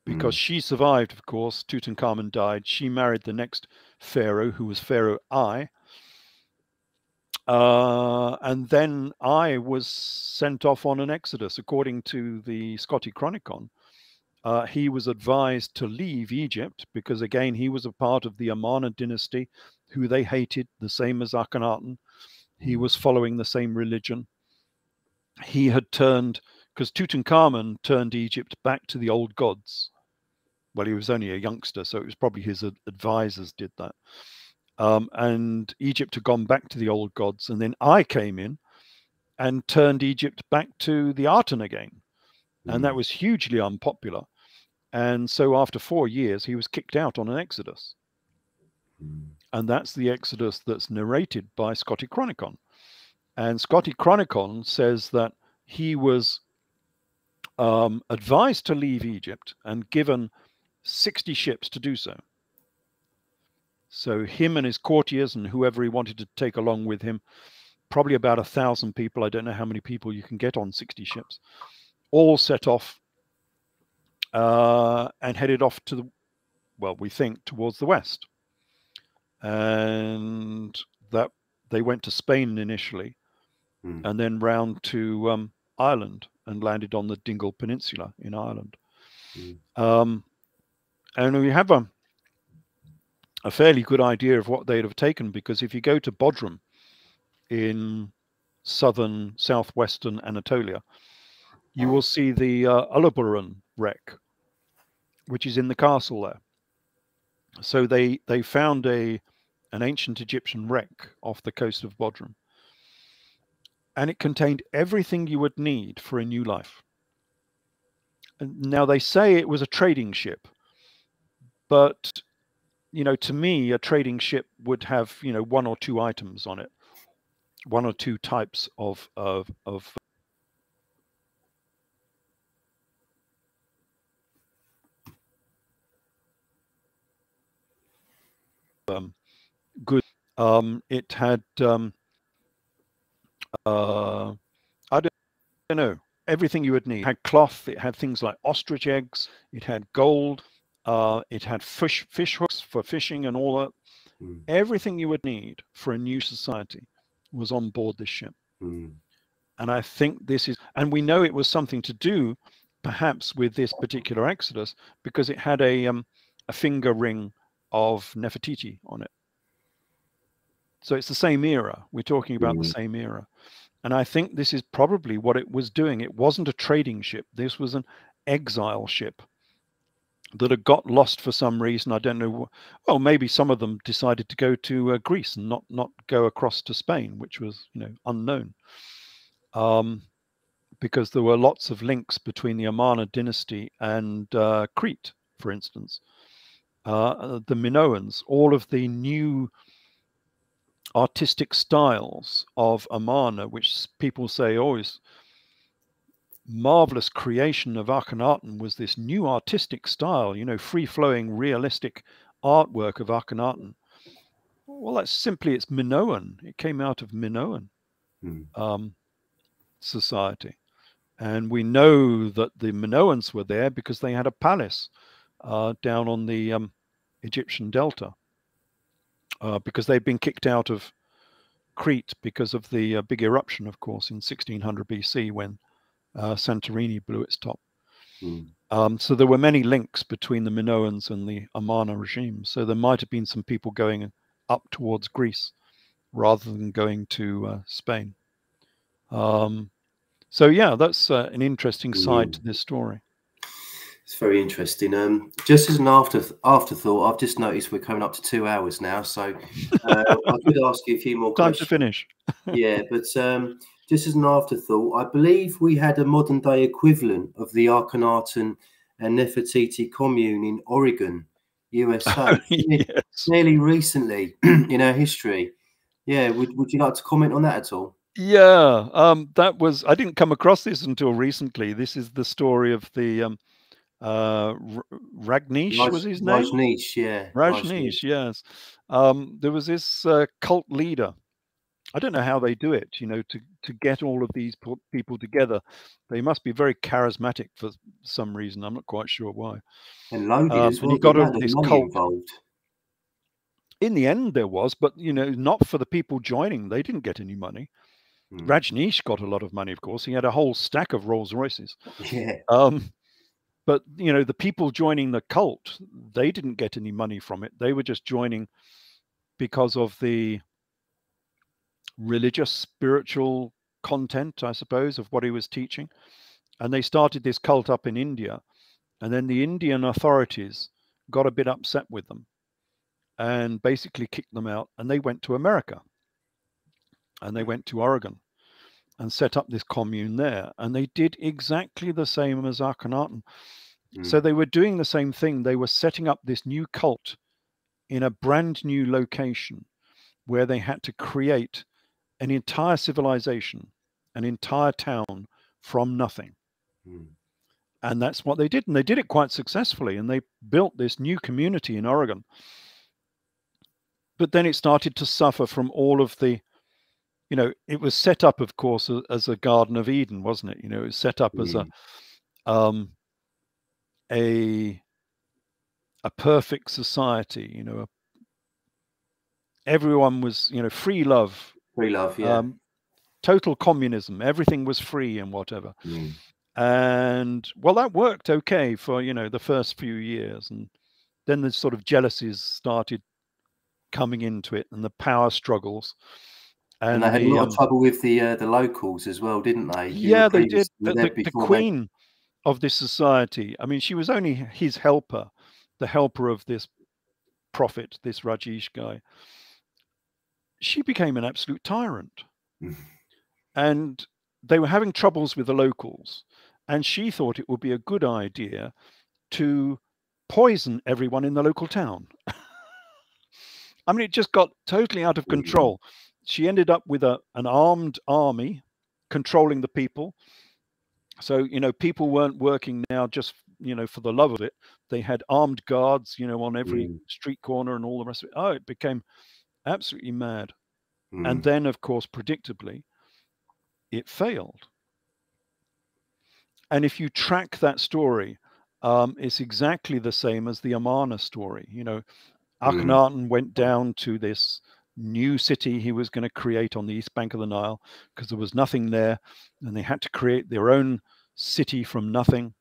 Speaker 2: Because she survived, of course. Tutankhamun died. She married the next pharaoh, who was Pharaoh I. And then I was sent off on an exodus. According to the Scotty Chronicon, he was advised to leave Egypt because, again, he was a part of the Amarna dynasty, who they hated, the same as Akhenaten. He was following the same religion. He had turned, because Tutankhamun turned Egypt back to the old gods. Well, he was only a youngster, so it was probably his advisors did that. And Egypt had gone back to the old gods. And then I came in and turned Egypt back to the Artem again. And that was hugely unpopular. And so after 4 years, he was kicked out on an exodus. And that's the exodus that's narrated by Scotty Chronicon. And Scotty Chronicon says that he was advised to leave Egypt and given 60 ships to do so. So him and his courtiers and whoever he wanted to take along with him, probably about 1,000 people, I don't know how many people you can get on 60 ships, all set off and headed off to the, well, we think towards the west. And that they went to Spain initially, and then round to Ireland and landed on the Dingle Peninsula in Ireland. And we have a fairly good idea of what they'd have taken, because if you go to Bodrum in southwestern Anatolia, you will see the Uluburun wreck, which is in the castle there. So they found an ancient Egyptian wreck off the coast of Bodrum, and it contained everything you would need for a new life. And now they say it was a trading ship, but to me, a trading ship would have 1 or 2 items on it, 1 or 2 types of good. It had I don't know, everything you would need. It had cloth. It had things like ostrich eggs. It had gold. It had fish hooks for fishing and all that. Everything you would need for a new society was on board this ship. And I think this is, and we know it was something to do perhaps with this particular exodus, because it had a finger ring of Nefertiti on it. So it's the same era. We're talking about the same era. And I think this is probably what it was doing. It wasn't a trading ship. This was an exile ship that had got lost for some reason. I don't know. Well, maybe some of them decided to go to Greece and not go across to Spain, which was, unknown. Because there were lots of links between the Amarna dynasty and Crete, for instance. The Minoans, all of the new artistic styles of Amarna, which people say, is marvelous creation of Akhenaten, was this new artistic style, free-flowing, realistic artwork of Akhenaten. Well, that's simply, it's Minoan. It came out of Minoan society. And we know that the Minoans were there because they had a palace down on the Egyptian delta, because they'd been kicked out of Crete because of the big eruption, of course, in 1600 BC when Santorini blew its top. So there were many links between the Minoans and the Amarna regime. So there might have been some people going up towards Greece rather than going to Spain. So yeah, that's an interesting side to this story.
Speaker 1: It's very interesting. Just as an afterthought, I've just noticed we're coming up to 2 hours now, so I could ask you a few more questions.
Speaker 2: Time to finish.
Speaker 1: Yeah, but just as an afterthought, I believe we had a modern day equivalent of the Akhenaten and Nefertiti commune in Oregon, USA,
Speaker 2: Yes.
Speaker 1: fairly recently in our history. Yeah, would you like to comment on that at all?
Speaker 2: Yeah, that was, I didn't come across this until recently. This is the story of the Rajneesh was his name?
Speaker 1: Rajneesh, yeah,
Speaker 2: Rajneesh,
Speaker 1: Rajneesh.
Speaker 2: yes. There was this cult leader. I don't know how they do it, you know, to get all of these people together. They must be very charismatic for some reason. I'm not quite sure why.
Speaker 1: And loaded as
Speaker 2: And he
Speaker 1: well. The
Speaker 2: got
Speaker 1: amount of
Speaker 2: this
Speaker 1: money
Speaker 2: cult.
Speaker 1: involved.
Speaker 2: In the end, there was, but you know, not for the people joining. They didn't get any money. Rajneesh got a lot of money, of course. He had a whole stack of Rolls Royces.
Speaker 1: Yeah.
Speaker 2: But you know, the people joining the cult, they didn't get any money from it. They were just joining because of the religious, spiritual content, I suppose, of what he was teaching. And they started this cult up in India. And then the Indian authorities got a bit upset with them and basically kicked them out. And they went to America and they went to Oregon and set up this commune there. And they did exactly the same as Akhenaten. So they were doing the same thing. They were setting up this new cult in a brand new location where they had to create an entire civilization, an entire town from nothing. And that's what they did. And they did it quite successfully. And they built this new community in Oregon. But then it started to suffer from all of the, you know, it was set up, of course, as a Garden of Eden, wasn't it? You know, it was set up as a perfect society, you know, everyone was, you know, free love,
Speaker 1: Yeah.
Speaker 2: Total communism, everything was free and whatever. And well, that worked okay for, you know, the first few years. And then the sort of jealousies started coming into it and the power struggles.
Speaker 1: And they had a lot of trouble with the locals as well, didn't they?
Speaker 2: Yeah, they did.
Speaker 1: The
Speaker 2: queen of this society, I mean, she was only his helper, the helper of this prophet, this Rajesh guy. She became an absolute tyrant. And they were having troubles with the locals. And she thought it would be a good idea to poison everyone in the local town. I mean, it just got totally out of control. She ended up with an armed army controlling the people. So, you know, people weren't working now just, you know, for the love of it. They had armed guards, you know, on every street corner and all the rest of it. Oh, it became absolutely mad. And then, of course, predictably, it failed. And if you track that story, it's exactly the same as the Amarna story. You know, Akhenaten went down to this new city he was going to create on the east bank of the Nile because there was nothing there, and they had to create their own city from nothing,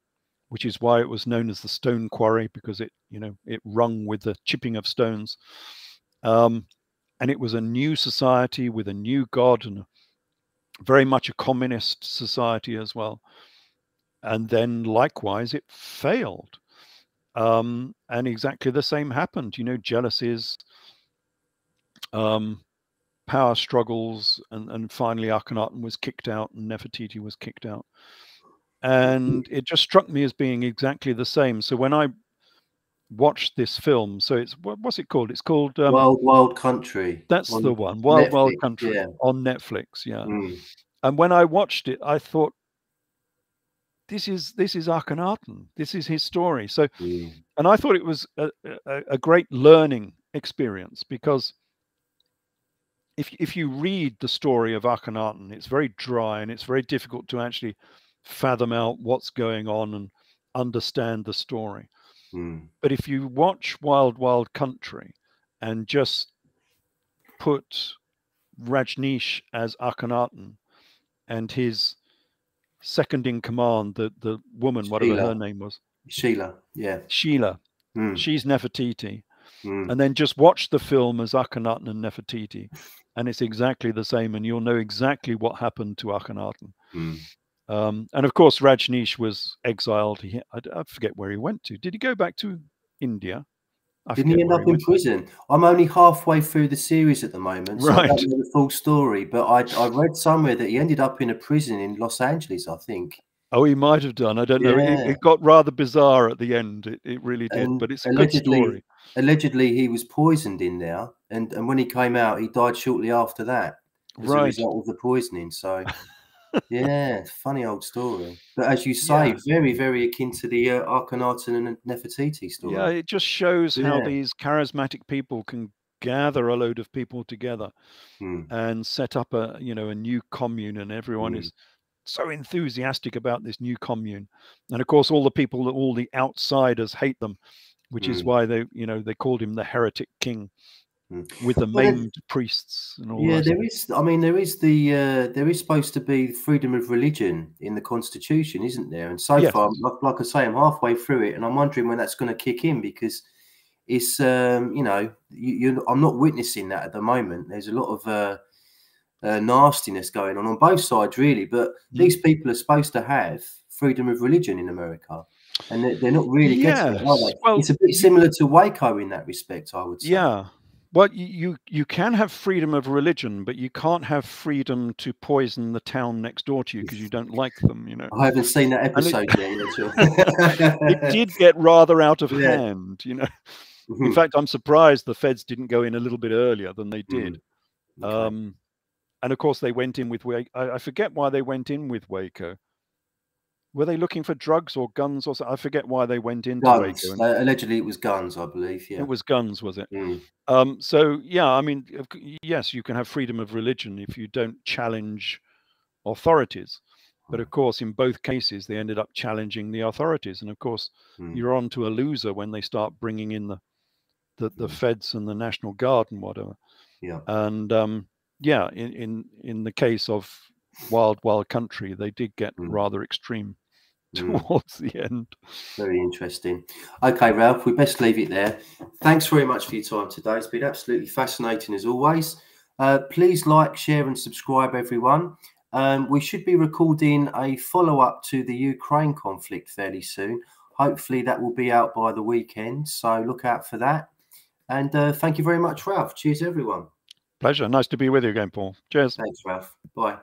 Speaker 2: which is why it was known as the Stone Quarry, because it, you know, it rung with the chipping of stones. And it was a new society with a new god and very much a communist society as well. And then likewise, it failed. And exactly the same happened, you know, jealousies, power struggles, and finally Akhenaten was kicked out and Nefertiti was kicked out. And it just struck me as being exactly the same. So when I watched this film, so it's, what's it called? It's called
Speaker 1: Wild Country.
Speaker 2: That's the one, Wild
Speaker 1: Netflix,
Speaker 2: Country, on Netflix, yeah.
Speaker 1: Mm.
Speaker 2: And when I watched it, I thought, this is Akhenaten. This is his story. So, and I thought it was a great learning experience, because if you read the story of Akhenaten, it's very dry and it's very difficult to actually fathom out what's going on and understand the story. But if you watch Wild Country and just put Rajneesh as Akhenaten and his second in command, the woman, whatever her name was,
Speaker 1: Sheila, yeah,
Speaker 2: Sheila, she's Nefertiti, and then just watch the film as Akhenaten and Nefertiti, and it's exactly the same, and you'll know exactly what happened to Akhenaten. And of course, Rajneesh was exiled. I forget where he went to. Did he go back to India?
Speaker 1: Didn't he end up in prison? I'm only halfway through the series at the moment, so I don't know the full story. But I read somewhere that he ended up in a prison in Los Angeles, I think.
Speaker 2: Oh, he might have done. I don't know. It got rather bizarre at the end. It really did. But it's a good story.
Speaker 1: Allegedly, he was poisoned in there, and when he came out, he died shortly after that. as a
Speaker 2: Right.
Speaker 1: result of the poisoning. So, yeah, funny old story. But as you say, very, very akin to the Akhenaten and Nefertiti
Speaker 2: Yeah,
Speaker 1: story.
Speaker 2: it just shows how
Speaker 1: Yeah.
Speaker 2: these charismatic people can gather a load of people together
Speaker 1: Mm,
Speaker 2: and set up a new commune, and everyone
Speaker 1: mm,
Speaker 2: is so enthusiastic about this new commune. And of course, all the outsiders hate them, which is
Speaker 1: mm,
Speaker 2: why they called him the heretic king,
Speaker 1: mm.
Speaker 2: with the
Speaker 1: Well,
Speaker 2: maimed priests and all the
Speaker 1: yeah,
Speaker 2: rest
Speaker 1: there
Speaker 2: of it.
Speaker 1: is. I mean, there is supposed to be freedom of religion in the constitution, isn't there? And so
Speaker 2: Yes.
Speaker 1: far, like I say, I'm halfway through it, and I'm wondering when that's going to kick in, because it's I'm not witnessing that at the moment. There's a lot of nastiness going on both sides, really. But
Speaker 2: Mm.
Speaker 1: these people are supposed to have freedom of religion in America, and they're not really getting it, are
Speaker 2: Yes.
Speaker 1: they?
Speaker 2: Well,
Speaker 1: It's a bit similar to Waco in that respect, I would say.
Speaker 2: yeah. Well, you can have freedom of religion, but you can't have freedom to poison the town next door to you because you don't like them.
Speaker 1: I haven't seen that
Speaker 2: And it
Speaker 1: episode yet,
Speaker 2: it
Speaker 1: Rachel.
Speaker 2: did get rather out of
Speaker 1: Yeah.
Speaker 2: hand. In
Speaker 1: Mhm.
Speaker 2: fact, I'm surprised the feds didn't go in a little bit earlier than they did.
Speaker 1: Mm. Okay.
Speaker 2: And of course, they went in with Waco. I forget why they went in with Waco. Were they looking for drugs or guns or something? I forget why they went into Waco.
Speaker 1: Guns.
Speaker 2: And
Speaker 1: Allegedly, it was guns, I believe.
Speaker 2: it
Speaker 1: Yeah.
Speaker 2: was guns, was it?
Speaker 1: Mm.
Speaker 2: So yeah, I mean, yes, you can have freedom of religion if you don't challenge authorities. But of course, in both cases, they ended up challenging the authorities. And of course,
Speaker 1: Mm.
Speaker 2: you're on to a loser when they start bringing in the feds and the National Guard and whatever.
Speaker 1: Yeah.
Speaker 2: And yeah, in the case of Wild Country, they did get rather extreme towards the end.
Speaker 1: Very interesting. Okay, Ralph, we best leave it there. Thanks very much for your time today. It's been absolutely fascinating as always. Please like, share, and subscribe, everyone. We should be recording a follow-up to the Ukraine conflict fairly soon. Hopefully that will be out by the weekend, so look out for that. And thank you very much, Ralph. Cheers, everyone.
Speaker 2: Pleasure. Nice to be with you again, Paul. Cheers.
Speaker 1: Thanks, Ralph. Bye.